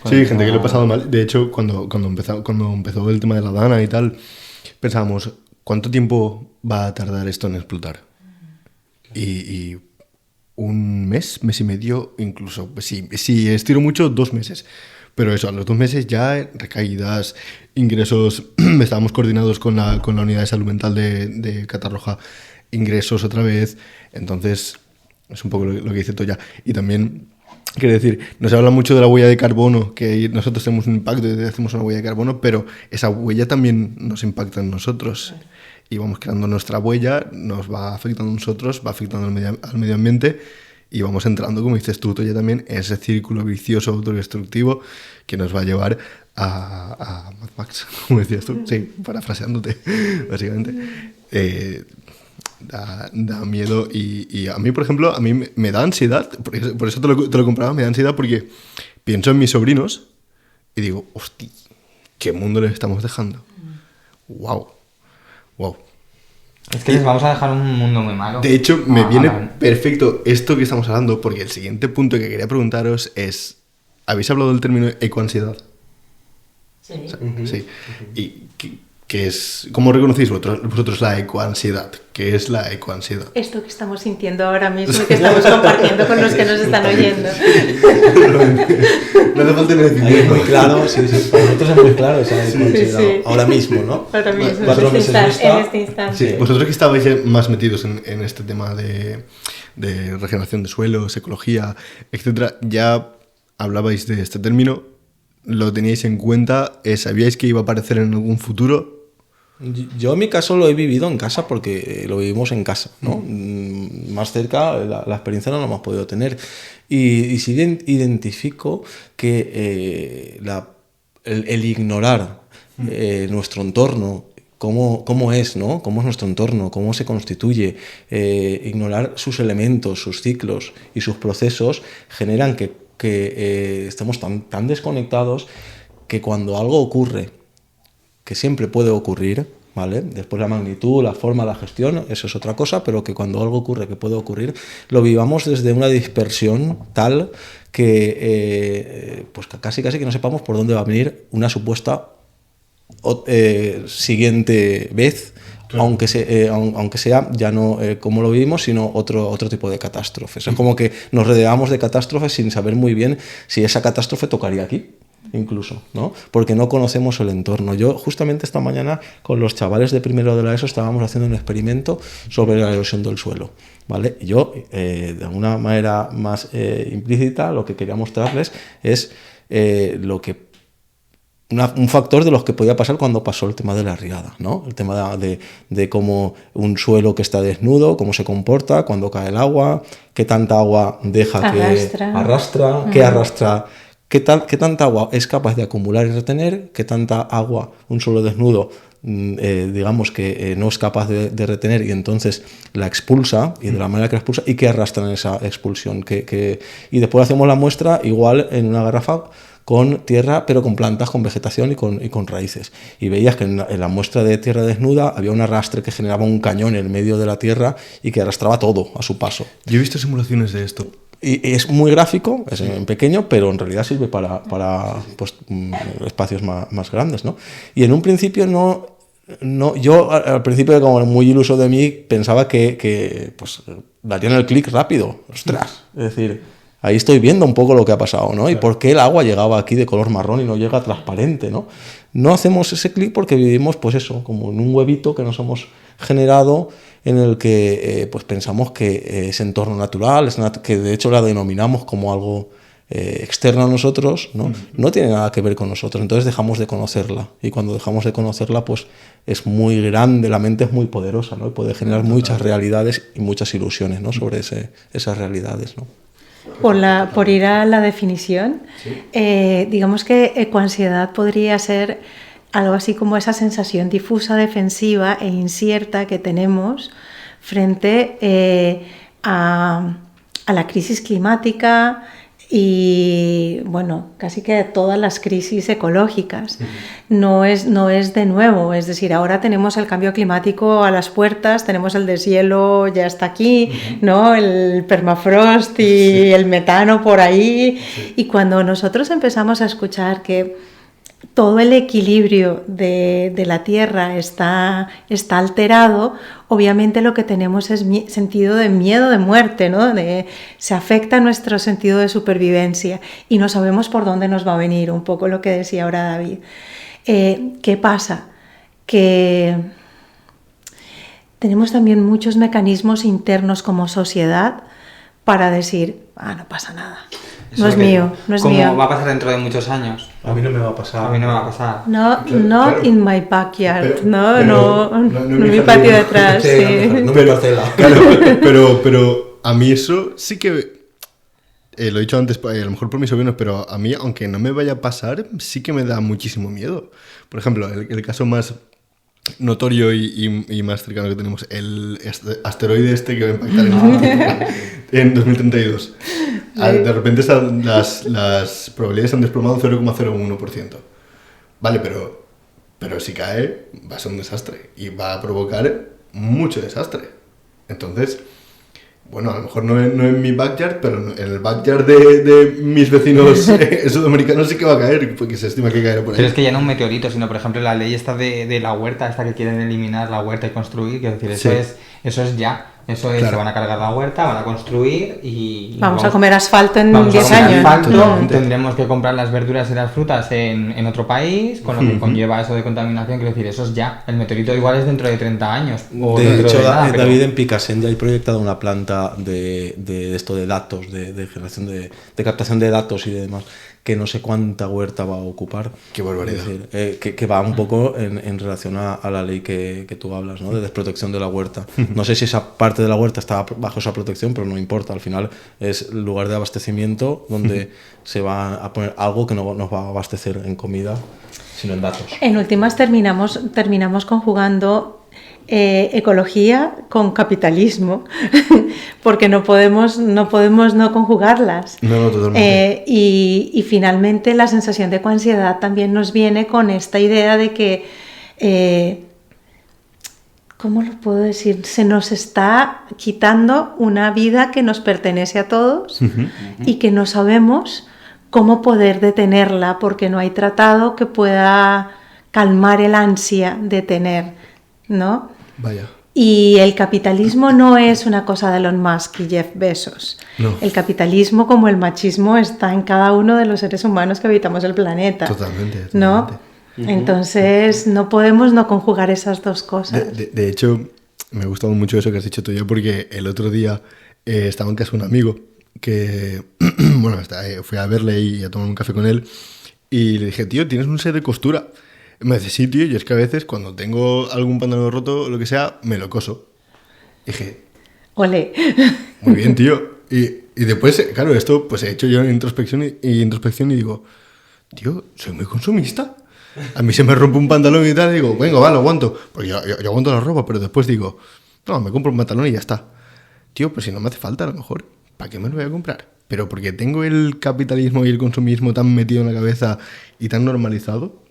Sí, gente que le ha pasado mal. De hecho, cuando empezó el tema de la Dana y tal, pensábamos, ¿cuánto tiempo va a tardar esto en explotar? Y un mes y medio, incluso, si estiro mucho, 2 meses. Pero eso, a los 2 meses ya recaídas, ingresos, estábamos coordinados con la unidad de salud mental de Catarroja, ingresos otra vez, entonces es un poco lo que dice Toya. Y también, quiero decir, nos habla mucho de la huella de carbono, que nosotros tenemos un impacto y hacemos una huella de carbono, pero esa huella también nos impacta en nosotros. Y vamos creando nuestra huella, nos va afectando a nosotros, va afectando al medio ambiente, y vamos entrando, como dices tú, Toya, también en ese círculo vicioso autodestructivo que nos va a llevar a Mad Max, como decías tú, sí, parafraseándote, básicamente. Da miedo y a mí, por ejemplo, a mí me da ansiedad, por eso te lo compraba, me da ansiedad porque pienso en mis sobrinos y digo, hostia, ¿qué mundo les estamos dejando? Wow. Es que les vamos a dejar un mundo muy malo. De hecho, me viene perfecto esto que estamos hablando, porque el siguiente punto que quería preguntaros es, ¿habéis hablado del término ecoansiedad? Sí. Sí. ¿Y ¿Cómo reconocéis vosotros la ecoansiedad? ¿Qué es la ecoansiedad? Esto que estamos sintiendo ahora mismo y que estamos compartiendo con los que nos están oyendo. No hace falta decir. Ahí es muy claro, sí, para nosotros es muy claro esa ecoansiedad. Sí. Ahora mismo, ¿no? Ahora mismo, 4 meses vista. en este instante. Sí, vosotros que estabais ya más metidos en este tema de regeneración de suelos, ecología, etcétera, ya hablabais de este término, lo teníais en cuenta, sabíais que iba a aparecer en algún futuro. Yo en mi caso lo he vivido en casa porque lo vivimos en casa, ¿no? Más cerca la experiencia no la hemos podido tener. Y sí identifico que el ignorar nuestro entorno, cómo es, ¿no? Cómo es nuestro entorno, cómo se constituye, ignorar sus elementos, sus ciclos y sus procesos generan que estemos tan desconectados que cuando algo ocurre, que siempre puede ocurrir, ¿vale? Después la magnitud, la forma, la gestión, eso es otra cosa, pero que cuando algo ocurre, que puede ocurrir, lo vivamos desde una dispersión tal que pues casi que no sepamos por dónde va a venir una supuesta siguiente vez, claro. aunque sea ya no como lo vivimos, sino otro tipo de catástrofes. Es como que nos rodeamos de catástrofes sin saber muy bien si esa catástrofe tocaría aquí. Incluso, ¿no? Porque no conocemos el entorno. Yo justamente esta mañana con los chavales de primero de la ESO estábamos haciendo un experimento sobre la erosión del suelo, ¿vale? Y yo, de alguna manera más implícita, lo que quería mostrarles es un factor de los que podía pasar cuando pasó el tema de la riada, ¿no? El tema de cómo un suelo que está desnudo, cómo se comporta cuando cae el agua, qué tanta agua deja que arrastra, qué arrastra. ¿Qué tanta agua es capaz de acumular y retener? ¿Qué tanta agua un suelo desnudo, digamos que no es capaz de retener y entonces la expulsa, y de la manera que la expulsa, y qué arrastra en esa expulsión? Y después hacemos la muestra igual en una garrafa con tierra, pero con plantas, con vegetación y con raíces. Y veías que en la muestra de tierra desnuda había un arrastre que generaba un cañón en el medio de la tierra y que arrastraba todo a su paso. Yo he visto simulaciones de esto. Y es muy gráfico, es en pequeño, pero en realidad sirve para pues, espacios más grandes, ¿no? Y en un principio yo al principio, como muy iluso de mí, pensaba que pues darían el clic rápido. ¡Ostras! Es decir, ahí estoy viendo un poco lo que ha pasado, ¿no? Y por qué el agua llegaba aquí de color marrón y no llega transparente, ¿no? No hacemos ese clic porque vivimos, pues eso, como en un huevito que nos hemos generado, en el que pues pensamos que es entorno natural, que de hecho la denominamos como algo externo a nosotros, ¿no? No tiene nada que ver con nosotros, entonces dejamos de conocerla, y cuando dejamos de conocerla pues es muy grande, la mente es muy poderosa, ¿no? Y puede generar muchas realidades y muchas ilusiones, ¿no? Sobre esas realidades, ¿no? Por ir a la definición, sí. Digamos que ecoansiedad podría ser algo así como esa sensación difusa, defensiva e incierta que tenemos frente a la crisis climática y, bueno, casi que todas las crisis ecológicas. No es de nuevo, es decir, ahora tenemos el cambio climático a las puertas, tenemos el deshielo ya está aquí, ¿no? El permafrost y el metano por ahí, y cuando nosotros empezamos a escuchar que todo el equilibrio de la Tierra está alterado, obviamente lo que tenemos es sentido de miedo de muerte, ¿no? Se afecta nuestro sentido de supervivencia y no sabemos por dónde nos va a venir, un poco lo que decía ahora David. ¿Qué pasa? Que tenemos también muchos mecanismos internos como sociedad para decir, no pasa nada. No es mío, no es mío. ¿Cómo va a pasar dentro de muchos años? A mí no me va a pasar. A mí no me va a pasar. Not in my backyard, no en mi patio de atrás. Sí. No me parcela. Claro, pero a mí eso sí que... lo he dicho antes, a lo mejor por mis sobrinos, pero a mí, aunque no me vaya a pasar, sí que me da muchísimo miedo. Por ejemplo, el caso más notorio y más cercano que tenemos, el asteroide que va a impactar en 2032. De repente las probabilidades han desplomado un 0,01%. Vale, pero si cae va a ser un desastre y va a provocar mucho desastre. Entonces, bueno, a lo mejor no en mi backyard, pero en el backyard de mis vecinos sudamericanos sí que va a caer, porque se estima que caerá por ahí. Pero es que ya no un meteorito, sino por ejemplo la ley esta de la huerta, esta que quieren eliminar la huerta y construir, quiero decir, eso es ya. Eso es, claro. Se van a cargar la huerta, van a construir y... Vamos a comer asfalto en vamos 10 a comer años. asfalto, tendremos que comprar las verduras y las frutas en otro país, con lo que conlleva eso de contaminación, quiero decir, eso es ya. El meteorito igual es dentro de 30 años. O De hecho, nada, David, pero... en Picasen ya hay proyectado una planta de esto de datos, de generación de captación de datos y demás, que no sé cuánta huerta va a ocupar. Qué barbaridad. Es decir, que va un poco en relación a la ley que tú hablas, ¿no? De desprotección de la huerta. No sé si esa parte de la huerta está bajo esa protección, pero no importa. Al final es lugar de abastecimiento donde se va a poner algo que no nos va a abastecer en comida, sino en datos. En últimas terminamos conjugando ecología con capitalismo, porque no podemos no conjugarlas. No, totalmente. Y finalmente la sensación de ecoansiedad también nos viene con esta idea de que, ¿cómo lo puedo decir? Se nos está quitando una vida que nos pertenece a todos y que no sabemos cómo poder detenerla, porque no hay tratado que pueda calmar el ansia de tener, ¿no? Vaya. Y el capitalismo no es una cosa de Elon Musk y Jeff Bezos. No. El capitalismo, como el machismo, está en cada uno de los seres humanos que habitamos el planeta. Totalmente. ¿No? Entonces no podemos no conjugar esas dos cosas. De hecho, me ha gustado mucho eso que has dicho tú ya, porque el otro día estaba en casa de un amigo que, bueno, fui a verle y a tomar un café con él y le dije, tío, ¿tienes un set de costura? Me dice, sí, tío, y es que a veces cuando tengo algún pantalón roto o lo que sea, me lo coso. Dije, Ole. muy bien, tío. Y después, claro, esto pues he hecho yo en introspección y digo, tío, soy muy consumista. A mí se me rompe un pantalón y tal, y digo, venga, va, lo aguanto. Porque yo aguanto la ropa, pero después digo, no, me compro un pantalón y ya está. Tío, pues si no me hace falta, a lo mejor, ¿para qué me lo voy a comprar? Pero porque tengo el capitalismo y el consumismo tan metido en la cabeza y tan normalizado.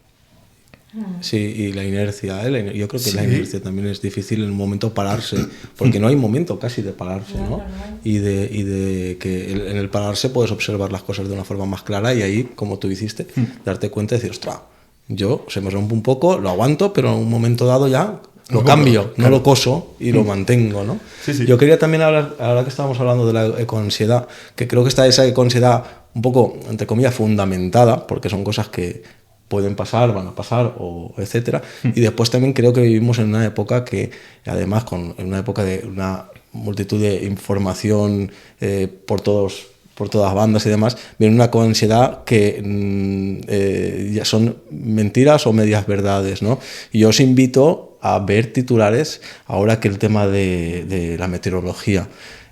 Sí, y la inercia, yo creo que la inercia también es difícil en un momento pararse, porque no hay momento casi de pararse, ¿no? Y de que en el pararse puedes observar las cosas de una forma más clara y ahí, como tú hiciste, darte cuenta y decir, ostras, yo se me rompe un poco, lo aguanto, pero en un momento dado ya lo cambio, no lo coso y lo mantengo, ¿no? Sí. Yo quería también hablar, ahora que estábamos hablando de la ecoansiedad, que creo que está esa ecoansiedad un poco, entre comillas, fundamentada, porque son cosas que pueden pasar, van a pasar, o etcétera. Y después también creo que vivimos en una época que, además, en una época de una multitud de información por todas bandas y demás, viene una ansiedad que ya son mentiras o medias verdades, ¿no? Y yo os invito a ver titulares, ahora que el tema de la meteorología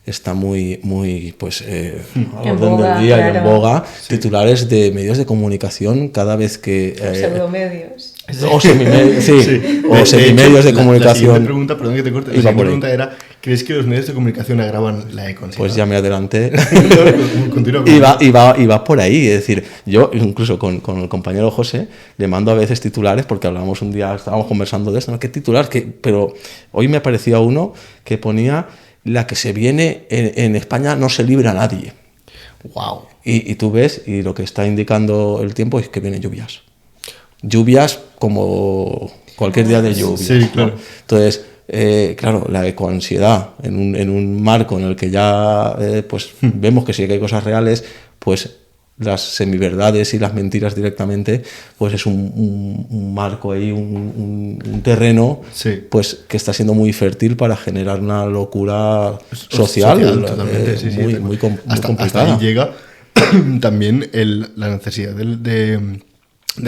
está muy pues a orden del día, claro, y en boga, titulares de medios de comunicación cada vez que... pseudomedios. O semimedios, sí, o semimedios de comunicación. La siguiente pregunta, perdón que te corte, la siguiente pregunta era, ¿crees que los medios de comunicación agravan la ecoansiedad? Pues ya me adelanté. Continúa. Y va por ahí, es decir, yo incluso con el compañero José le mando a veces titulares, porque hablábamos un día, estábamos conversando de esto, ¿no? ¿Qué titular? Pero hoy me aparecía uno que ponía: la que se viene en España no se libra a nadie. Wow. Y tú ves, y lo que está indicando el tiempo es que vienen lluvias. Lluvias como cualquier día de lluvias. Sí, claro. ¿no? Entonces, claro, la ecoansiedad en un marco en el que ya pues vemos que sí que hay cosas reales, pues las semiverdades y las mentiras directamente, pues es un marco ahí, un terreno, sí, pues que está siendo muy fértil para generar una locura social totalmente, muy complicada. Hasta ahí llega también la necesidad de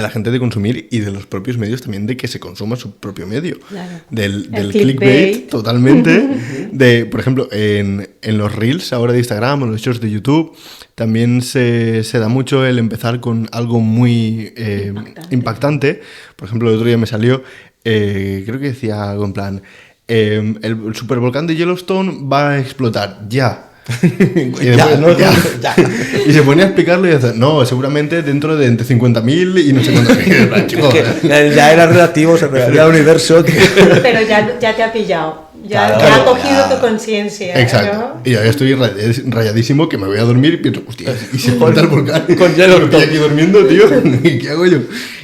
la gente de consumir y de los propios medios también de que se consuma su propio medio. Claro. Del clickbait, totalmente. Por ejemplo, en los reels ahora de Instagram o los shorts de YouTube también se da mucho el empezar con algo muy impactante. Por ejemplo, el otro día me salió, creo que decía algo en plan, el supervolcán de Yellowstone va a explotar, ya. Y ya. Y se ponía a explicarlo y decía, no, seguramente dentro de entre 50.000 y no sé cuánto. Ya era relativo, se refería al universo. Pero ya te ha pillado. Ya, Claro, ya ha claro, cogido ya. tu conciencia. Exacto. ¿no? Y ya estoy rayadísimo que me voy a dormir y pienso, hostia, y se explota el volcán. Con hielo. Estoy aquí durmiendo, tío. ¿Y qué hago yo?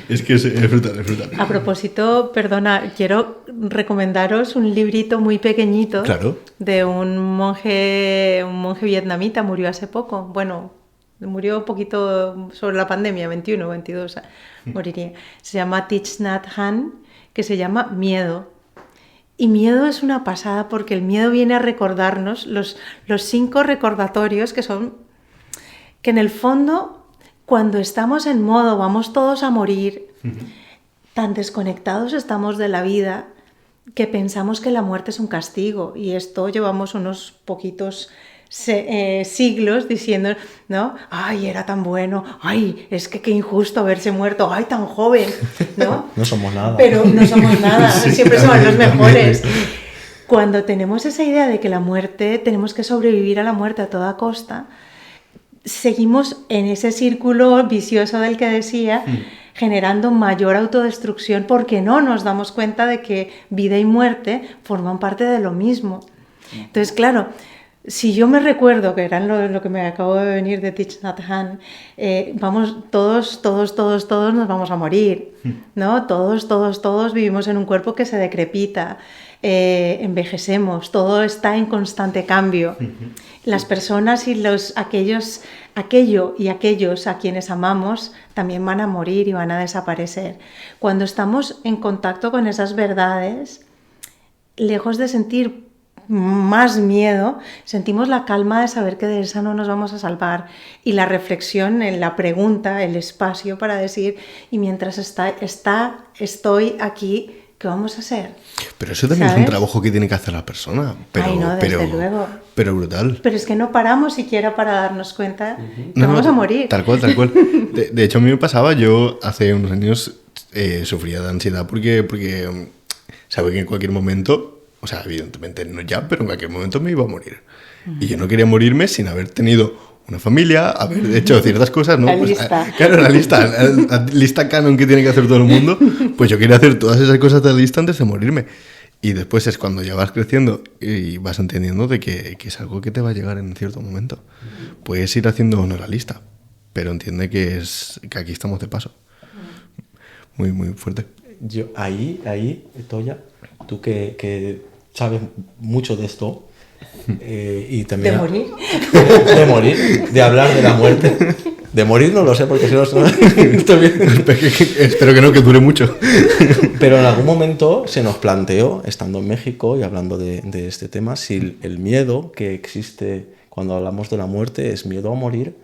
Es que es brutal, es brutal. A propósito, perdona, quiero recomendaros un librito muy pequeñito Claro. de un monje vietnamita, murió hace poco. Bueno, murió un poquito sobre la pandemia, 21, 22, moriría. Se llama Thich Nhat Hanh, que se llama Miedo. Y miedo es una pasada porque el miedo viene a recordarnos los 5 recordatorios que son que en el fondo cuando estamos en modo vamos todos a morir, tan desconectados estamos de la vida que pensamos que la muerte es un castigo y esto llevamos unos poquitos siglos diciendo, ¿no? Ay, era tan bueno, ay, es que qué injusto haberse muerto, ay, tan joven, ¿no? No somos nada. Pero no somos nada, siempre somos los mejores. Cuando tenemos esa idea de que la muerte, tenemos que sobrevivir a la muerte a toda costa, seguimos en ese círculo vicioso del que decía, generando mayor autodestrucción porque no nos damos cuenta de que vida y muerte forman parte de lo mismo. Entonces, claro, si yo me recuerdo, que era lo que me acabo de venir de Thich Nhat Hanh, vamos, todos nos vamos a morir, ¿no? Todos vivimos en un cuerpo que se decrepita, envejecemos, todo está en constante cambio. Las personas y aquellos a quienes amamos también van a morir y van a desaparecer. Cuando estamos en contacto con esas verdades, lejos de sentir más miedo, sentimos la calma de saber que de esa no nos vamos a salvar y la reflexión, la pregunta, el espacio para decir, y mientras estoy aquí, ¿qué vamos a hacer? Pero eso también ¿sabes? es un trabajo que tiene que hacer la persona. Pero, Ay, no, desde luego. Pero brutal. Pero es que no paramos siquiera para darnos cuenta que No, vamos a morir. Tal cual, tal cual. De hecho, a mí me pasaba, yo hace unos años sufría de ansiedad porque sabía que en cualquier momento, o sea, evidentemente no ya, pero en cualquier momento me iba a morir. Y yo no quería morirme sin haber tenido una familia, haber hecho ciertas cosas, ¿no? La Pues, lista. Claro, la lista canon que tiene que hacer todo el mundo, pues yo quería hacer todas esas cosas de la lista antes de morirme. Y después es cuando ya vas creciendo y vas entendiendo de que es algo que te va a llegar en cierto momento. Puedes ir haciendo una la lista, pero entiende que aquí estamos de paso. Muy, muy fuerte. Yo, ahí, Toya, tú que sabes mucho de esto, y también... ¿De morir? De morir, de hablar de la muerte. De morir no lo sé, porque si no... Espero que no, que dure mucho. Pero en algún momento se nos planteó, estando en México y hablando de este tema, si el miedo que existe cuando hablamos de la muerte es miedo a morir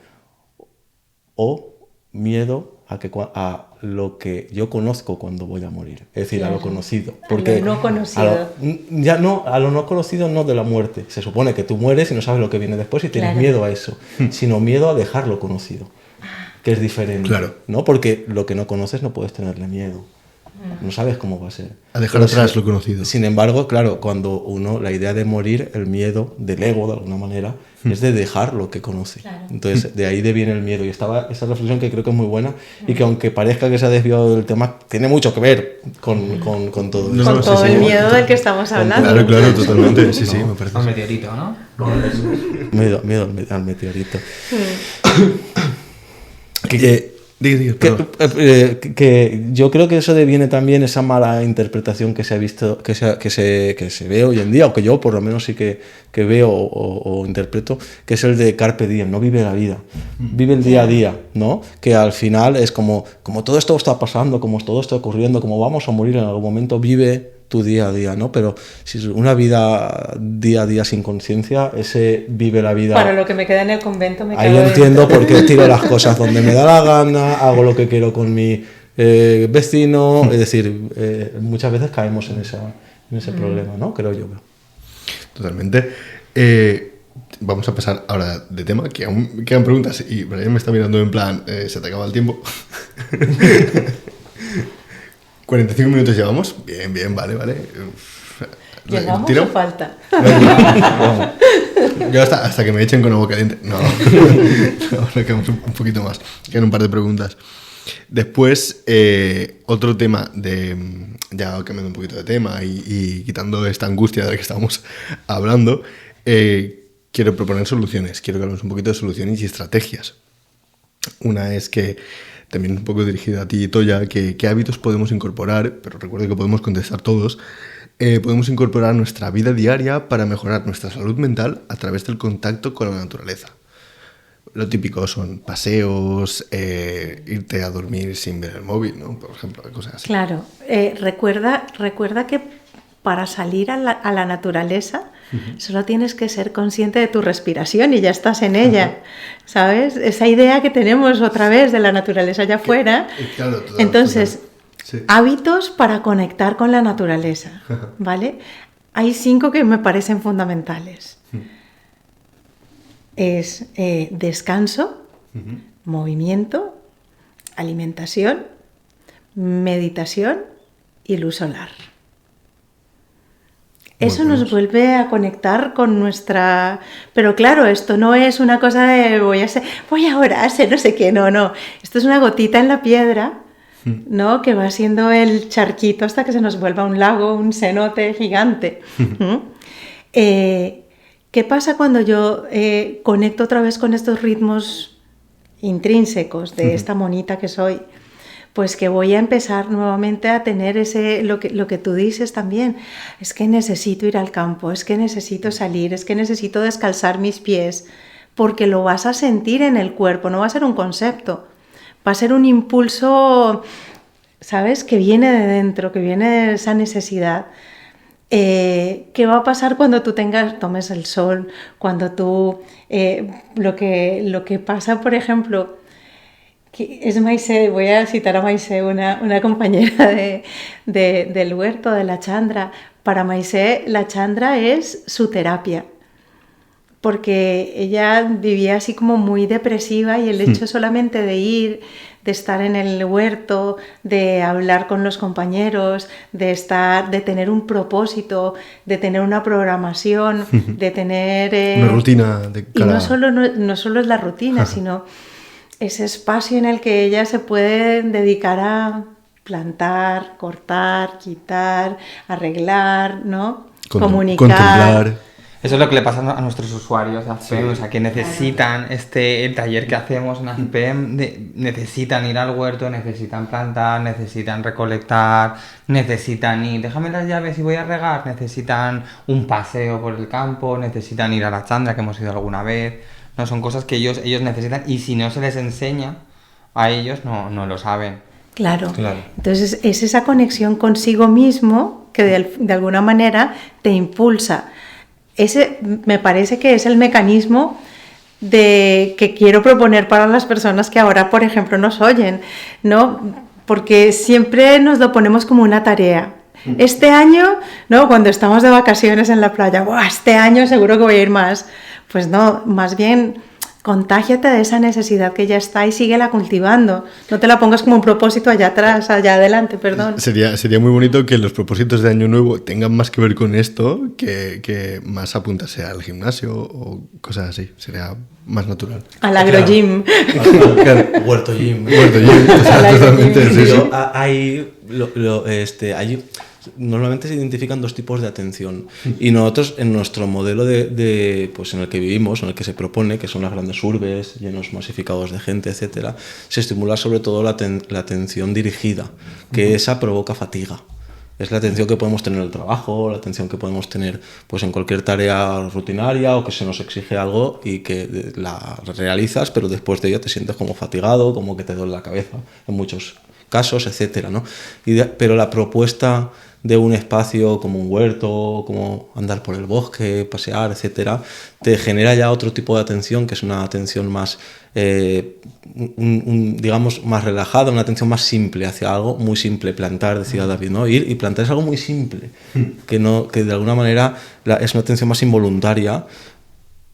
o miedo a lo que yo conozco cuando voy a morir, es decir, Claro. a lo conocido. A lo no conocido. A lo no conocido, no de la muerte. Se supone que tú mueres y no sabes lo que viene después y tienes Claro. miedo a eso, sino miedo a dejar lo conocido, que es diferente. Claro. ¿No? Porque lo que no conoces no puedes tenerle miedo. No sabes cómo va a ser. A dejar Pero atrás lo conocido. Sin embargo, claro, cuando la idea de morir, el miedo del ego, de alguna manera, es de dejar lo que conoce. Claro. Entonces, de ahí viene el miedo. Y estaba esa reflexión que creo que es muy buena y que aunque parezca que se ha desviado del tema, tiene mucho que ver con todo No, eso. Con sí, todo sí. el miedo del que estamos hablando. Claro, claro, totalmente. Sí, sí, me parece. Al meteorito, ¿no? Miedo al meteorito. Que yo creo que eso deviene también esa mala interpretación que se ha visto, que se ve hoy en día, o que yo por lo menos sí que veo o interpreto, que es el de carpe diem, no vive la vida, vive el día a día, ¿no? Que al final es como todo esto está pasando, como todo está ocurriendo, como vamos a morir en algún momento, vive tu día a día, ¿no? Pero si es una vida día a día sin conciencia, ese vive la vida. Para lo que me queda en el convento me Ahí cago entiendo dentro. por qué tiro las cosas donde me da la gana, hago lo que quiero con mi vecino, es decir, muchas veces caemos en ese problema, ¿no? Creo yo. Totalmente. Vamos a pasar ahora de tema, que aún quedan preguntas y Brian me está mirando en plan, se te acaba el tiempo. 45 minutos llevamos. Bien, vale. ¿Llegamos ¿Tiro? o falta? Yo hasta que me echen con agua caliente. No. Ahora quedamos un poquito más. Quedan un par de preguntas. Después, otro tema ya cambiando un poquito de tema y quitando esta angustia de la que estamos hablando, quiero proponer soluciones, quiero que hablemos un poquito de soluciones y estrategias. Una es que, también un poco dirigida a ti, Toya, qué hábitos podemos incorporar, pero recuerdo que podemos contestar todos, podemos incorporar a nuestra vida diaria para mejorar nuestra salud mental a través del contacto con la naturaleza. Lo típico son paseos, irte a dormir sin ver el móvil, ¿no? Por ejemplo, cosas así. Claro, recuerda que para salir a la naturaleza solo tienes que ser consciente de tu respiración y ya estás en ella, ¿sabes? Esa idea que tenemos otra vez de la naturaleza allá afuera. Claro, entonces, sí. Hábitos para conectar con la naturaleza, ¿vale? Hay 5 que me parecen fundamentales. Es descanso, movimiento, alimentación, meditación y luz solar. Eso nos vuelve a conectar con nuestra... Pero claro, esto no es una cosa de voy ahora a hacer no sé qué, no. Esto es una gotita en la piedra, ¿no? Que va siendo el charquito hasta que se nos vuelva un lago, un cenote gigante. ¿Qué pasa cuando yo conecto otra vez con estos ritmos intrínsecos de esta monita que soy? Pues que voy a empezar nuevamente a tener lo que tú dices también. Es que necesito ir al campo, es que necesito salir, es que necesito descalzar mis pies, porque lo vas a sentir en el cuerpo, no va a ser un concepto, va a ser un impulso, ¿sabes? Que viene de dentro, que viene de esa necesidad. ¿Qué va a pasar cuando tú tomes el sol? Cuando tú, lo que pasa, por ejemplo, es Maisé, voy a citar a Maisé, una compañera del huerto, de la Chandra. Para Maisé, la Chandra es su terapia, porque ella vivía así como muy depresiva y el hecho solamente de ir, de estar en el huerto, de hablar con los compañeros, de tener un propósito, de tener una programación, de tener... una rutina de cada... Y no solo es la rutina, sino ese espacio en el que ella se puede dedicar a plantar, cortar, quitar, arreglar, ¿no? Comunicar. Contemplar. Eso es lo que le pasa a nuestros usuarios de ASPEM, o sea, que necesitan el taller que hacemos en ASPEM, necesitan ir al huerto, necesitan plantar, necesitan recolectar, necesitan ir, déjame las llaves y voy a regar, necesitan un paseo por el campo, necesitan ir a la Chandra, que hemos ido alguna vez, no son cosas que ellos necesitan y si no se les enseña a ellos no lo saben. Claro. Entonces es esa conexión consigo mismo que de alguna manera te impulsa. Ese me parece que es el mecanismo que quiero proponer para las personas que ahora, por ejemplo, nos oyen, ¿no? Porque siempre nos lo ponemos como una tarea. Este año, ¿no? Cuando estamos de vacaciones en la playa, ¡buah! Este año seguro que voy a ir más. Pues no, más bien contágiate de esa necesidad que ya está y síguela cultivando. No te la pongas como un propósito allá atrás, allá adelante, perdón. Sería muy bonito que los propósitos de Año Nuevo tengan más que ver con esto que más apuntarse al gimnasio o cosas así. Sería más natural. Al agrogym. Huerto gym. Totalmente. Sí, sí. Hay normalmente se identifican 2 tipos de atención y nosotros en nuestro modelo pues en el que vivimos, en el que se propone, que son las grandes urbes llenos masificados de gente, etcétera, se estimula sobre todo la atención dirigida, que esa provoca fatiga. Es la atención que podemos tener en el trabajo, la atención que podemos tener pues en cualquier tarea rutinaria o que se nos exige algo y que la realizas, pero después de ello te sientes como fatigado, como que te duele la cabeza en muchos casos, etcétera, ¿no? Pero la propuesta de un espacio como un huerto, como andar por el bosque, pasear, etcétera, te genera ya otro tipo de atención, que es una atención más, digamos, más relajada, una atención más simple hacia algo muy simple. Plantar, decía David, ¿no? Ir y plantar es algo muy simple, que de alguna manera es una atención más involuntaria,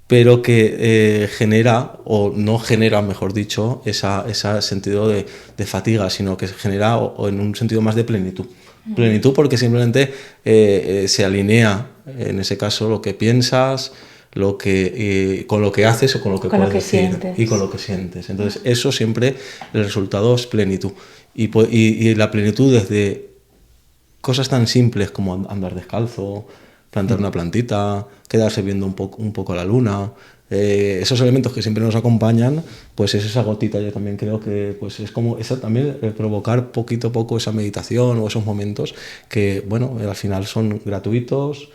pero que genera, o no genera, mejor dicho, ese sentido de fatiga, sino que genera o en un sentido más de plenitud. Plenitud porque simplemente se alinea, en ese caso, lo que piensas, con lo que haces o con lo que puedes decir sientes. Y con lo que sientes. Entonces, eso siempre, el resultado es plenitud. Y la plenitud desde cosas tan simples como andar descalzo, plantar una plantita, quedarse viendo un poco a la luna. Esos elementos que siempre nos acompañan, pues es esa gotita. Yo también creo que pues es como eso también, provocar poquito a poco esa meditación o esos momentos que, bueno, al final son gratuitos,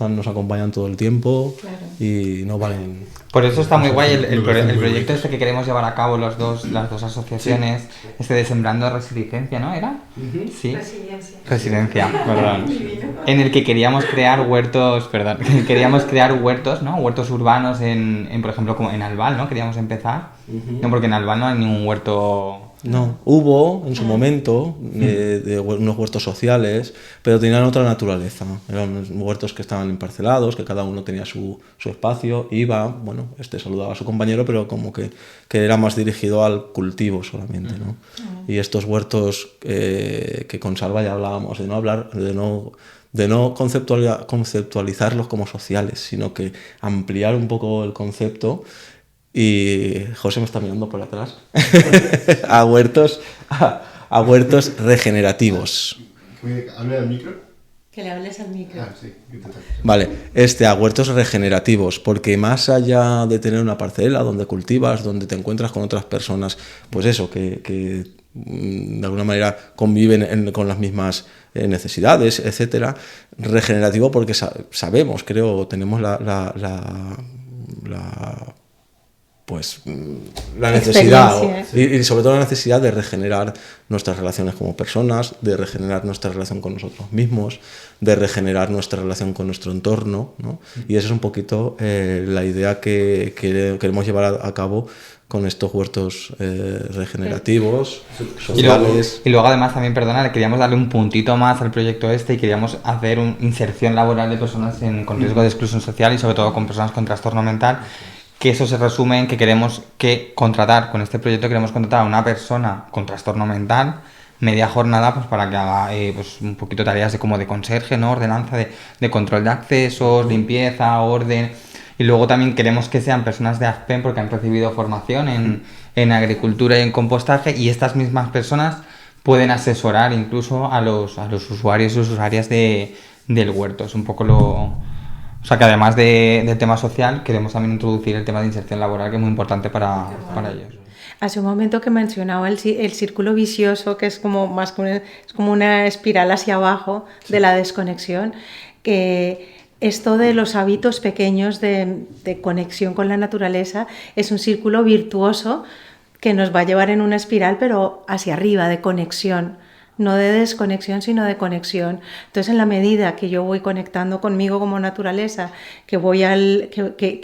nos acompañan todo el tiempo, claro, y no valen. Por eso está muy guay el proyecto este que queremos llevar a cabo las dos asociaciones, sí, este de Sembrando Resiliencia, ¿no? ¿Era? Uh-huh. Sí. Resiliencia, perdón. En el que queríamos crear huertos, ¿no? Huertos urbanos por ejemplo, como en Albal, ¿no? Queríamos empezar. Uh-huh. No, porque en Albal no hay ningún huerto. No, hubo en su momento de unos huertos sociales, pero tenían otra naturaleza. Eran huertos que estaban emparcelados, que cada uno tenía su espacio, iba, bueno, saludaba a su compañero, pero como que era más dirigido al cultivo solamente, ¿no? Y estos huertos que con Salva ya hablábamos, de no conceptualizarlos como sociales, sino que ampliar un poco el concepto. Y José me está mirando por atrás. a huertos regenerativos. ¿Hable al micro? Que le hables al micro. Ah, sí. Vale, a huertos regenerativos, porque más allá de tener una parcela donde cultivas, donde te encuentras con otras personas, pues eso, que de alguna manera conviven con las mismas necesidades, etcétera. Regenerativo porque sabemos, creo, tenemos la necesidad y sobre todo la necesidad de regenerar nuestras relaciones como personas, de regenerar nuestra relación con nosotros mismos, de regenerar nuestra relación con nuestro entorno, ¿no? Y esa es un poquito la idea que queremos llevar a cabo con estos huertos regenerativos, sociales. Y luego además también, perdona, queríamos darle un puntito más al proyecto y queríamos hacer una inserción laboral de personas con riesgo de exclusión social y sobre todo con personas con trastorno mental. Que eso se resume en que queremos con este proyecto queremos contratar a una persona con trastorno mental, media jornada, pues para que haga pues un poquito tareas de conserje, ¿no? Ordenanza, de control de accesos, limpieza, orden. Y luego también queremos que sean personas de AFPEN porque han recibido formación en agricultura y en compostaje, y estas mismas personas pueden asesorar incluso a los usuarios y usuarias del huerto. Es un poco o sea que además del tema social, queremos también introducir el tema de inserción laboral, que es muy importante para ellos. Hace un momento que mencionaba el círculo vicioso, que es como una espiral hacia abajo de la desconexión, que esto de los hábitos pequeños de conexión con la naturaleza es un círculo virtuoso que nos va a llevar en una espiral, pero hacia arriba, de conexión. No de desconexión, sino de conexión. Entonces, en la medida que yo voy conectando conmigo como naturaleza, que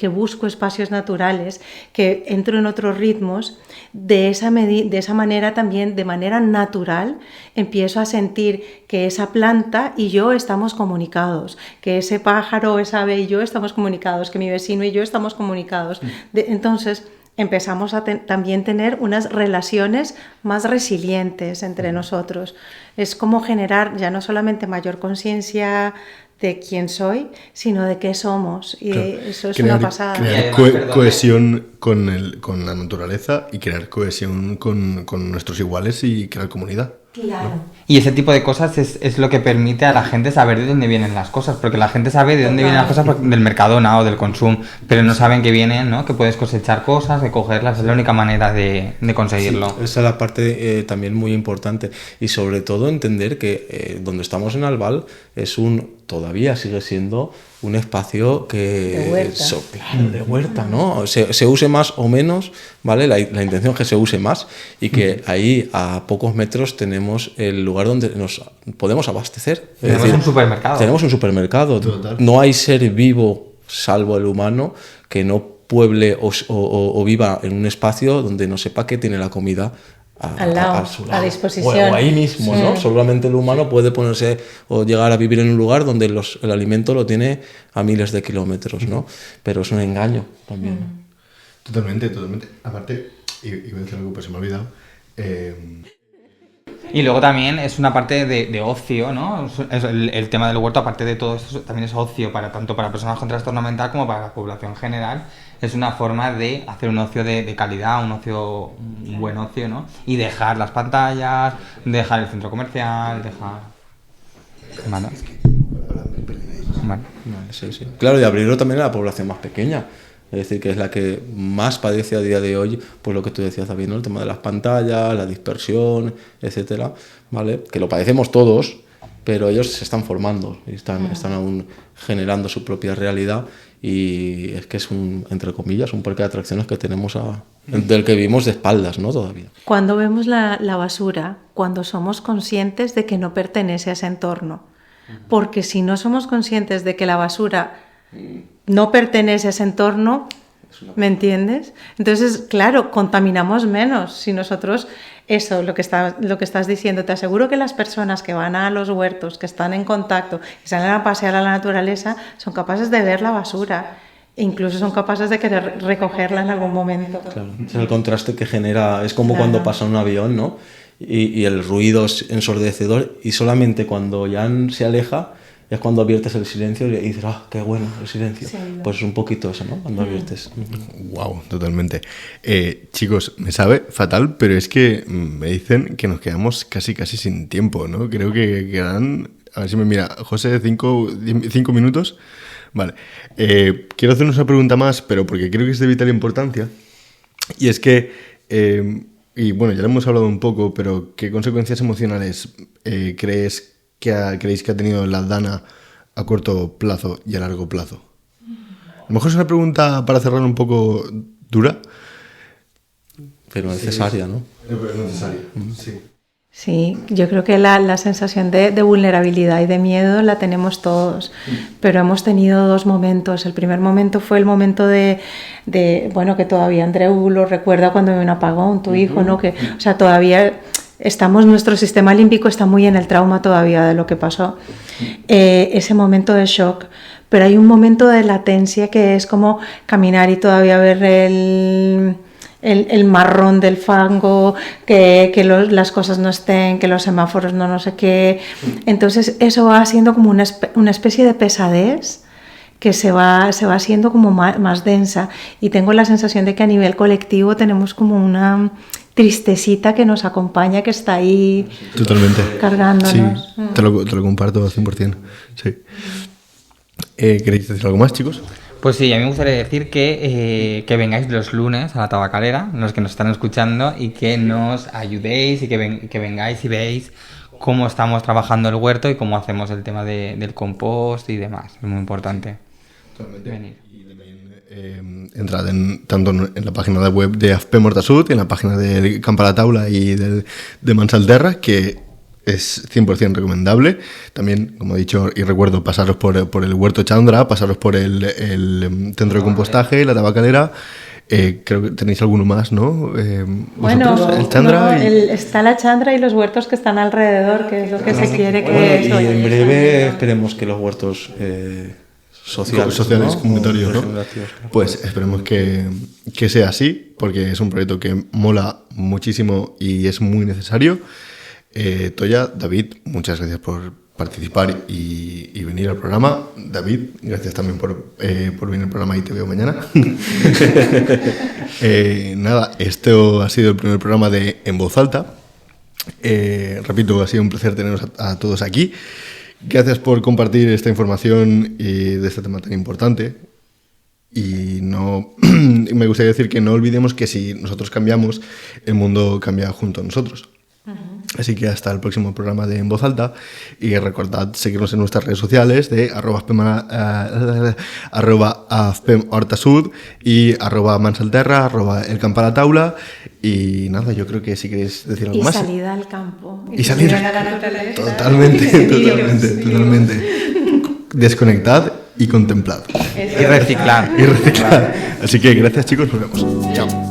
busco espacios naturales, que entro en otros ritmos, de esa manera también, de manera natural, empiezo a sentir que esa planta y yo estamos comunicados, que ese pájaro, esa ave y yo estamos comunicados, que mi vecino y yo estamos comunicados. Entonces, empezamos a también tener unas relaciones más resilientes entre nosotros. Es como generar ya no solamente mayor conciencia de quién soy, sino de qué somos. Y claro, eso es una pasada. Crear cohesión con la naturaleza y crear cohesión con nuestros iguales y crear comunidad. Claro. ¿No? Y ese tipo de cosas es lo que permite a la gente saber de dónde vienen las cosas, porque la gente sabe de dónde vienen las cosas del Mercadona o del consumo, pero no saben que vienen, ¿no? Que puedes cosechar cosas, recogerlas, es la única manera de conseguirlo. Sí, esa es la parte también muy importante, y sobre todo entender que donde estamos en Albal todavía sigue siendo un espacio que de huerta, de huerta, ¿no? Se use más o menos, ¿vale? La intención es que se use más y que ahí a pocos metros tenemos el lugar donde nos podemos abastecer. Tenemos un supermercado. Tenemos un supermercado. Total. No hay ser vivo, salvo el humano, que no pueble o viva en un espacio donde no sepa que tiene la comida al lado, a disposición. O ahí mismo, sí. ¿No? Solamente el humano puede ponerse o llegar a vivir en un lugar donde el alimento lo tiene a miles de kilómetros, ¿no? Pero es un engaño también. Totalmente. Aparte, iba a decir algo, pero se me ha olvidado. Y luego también es una parte de ocio, ¿no? Es el tema del huerto, aparte de todo esto, también es ocio tanto para personas con trastorno mental como para la población general. Es una forma de hacer un ocio de calidad, un buen ocio, ¿no? Y dejar las pantallas, dejar el centro comercial, Vale. Vale. Sí, sí. Claro, y abrirlo también a la población más pequeña. Es decir, que es la que más padece a día de hoy, pues lo que tú decías, David, ¿no? El tema de las pantallas, la dispersión, etcétera, ¿vale? Que lo padecemos todos, pero ellos se están formando y están aún generando su propia realidad, y es que es entre comillas, un parque de atracciones que tenemos del que vivimos de espaldas, ¿no? Todavía. Cuando vemos la basura, cuando somos conscientes de que no pertenece a ese entorno. Porque si no somos conscientes de que la basura no pertenece a ese entorno, ¿me entiendes? Entonces, claro, contaminamos menos. Si nosotros, eso, lo que estás diciendo, te aseguro que las personas que van a los huertos, que están en contacto, que salen a pasear a la naturaleza, son capaces de ver la basura. E incluso son capaces de querer recogerla en algún momento. Claro, es el contraste que genera, es como cuando pasa un avión, ¿no? Y el ruido es ensordecedor, y solamente cuando ya se aleja es cuando adviertes el silencio y dices, ¡ah, qué bueno el silencio! Sí, pues es un poquito eso, ¿no? Cuando adviertes. Wow, totalmente. Chicos, me sabe fatal, pero es que me dicen que nos quedamos casi sin tiempo, ¿no? Creo que quedan, a ver si me mira, José, 5 minutos. Vale. Quiero hacernos una pregunta más, pero porque creo que es de vital importancia. Y es que, y bueno, ya lo hemos hablado un poco, pero ¿qué consecuencias emocionales creéis que ha tenido la Dana a corto plazo y a largo plazo? A lo mejor es una pregunta para cerrar un poco dura, pero necesaria, ¿no? Pero necesaria, sí. Sí, yo creo que la sensación de vulnerabilidad y de miedo la tenemos todos, pero hemos tenido dos momentos. El primer momento fue el momento de bueno, que todavía Andreu lo recuerda cuando hubo un apagón, tu hijo, ¿no? Que, o sea, todavía nuestro sistema límbico está muy en el trauma todavía de lo que pasó. Ese momento de shock. Pero hay un momento de latencia que es como caminar y todavía ver el marrón del fango, que las cosas no estén, que los semáforos no sé qué. Entonces eso va siendo como una especie de pesadez que se va haciendo como más densa, y tengo la sensación de que a nivel colectivo tenemos como una tristecita que nos acompaña, que está ahí totalmente cargándonos. Sí, te lo comparto al 100%. Sí. ¿Queréis decir algo más, chicos? Pues sí, a mí me gustaría decir que vengáis los lunes a la Tabacalera, los que nos están escuchando, y que nos ayudéis y que vengáis y veáis cómo estamos trabajando el huerto y cómo hacemos el tema del compost y demás. Es muy importante. Totalmente. Venir. Y también entrad tanto en la página web de AFP Mortasud, en la página del Camp a la Taula y de Mansalterra, que es 100% recomendable. También, como he dicho y recuerdo, pasaros por el Huerto Chandra, pasaros por el centro de compostaje, la Tabacalera. Creo que tenéis alguno más, ¿no? Bueno, el Chandra está la Chandra y los huertos que están alrededor, que es lo que se quiere que... Y en breve esperemos que los huertos sociales, ¿no? Comunitarios, ¿no? Pues esperemos que sea así, porque es un proyecto que mola muchísimo y es muy necesario. Toya, David, muchas gracias por participar y venir al programa. David, gracias también por venir al programa y te veo mañana. Nada, esto ha sido el primer programa de En Voz Alta. Repito, ha sido un placer teneros a todos aquí. Gracias por compartir esta información de este tema tan importante. Y no me gustaría decir que no olvidemos que si nosotros cambiamos, el mundo cambia junto a nosotros. Así que hasta el próximo programa de En Voz Alta, y recordad seguirnos en nuestras redes sociales de @AFPEMHortasud y @Mansalterra, @El Camp a la Taula. Y nada, yo creo que si queréis decir algo más. Y salida al campo. Y salir a la naturaleza. Totalmente. Desconectad y contemplad. Y reciclar. Así que gracias, chicos, nos vemos. Chao.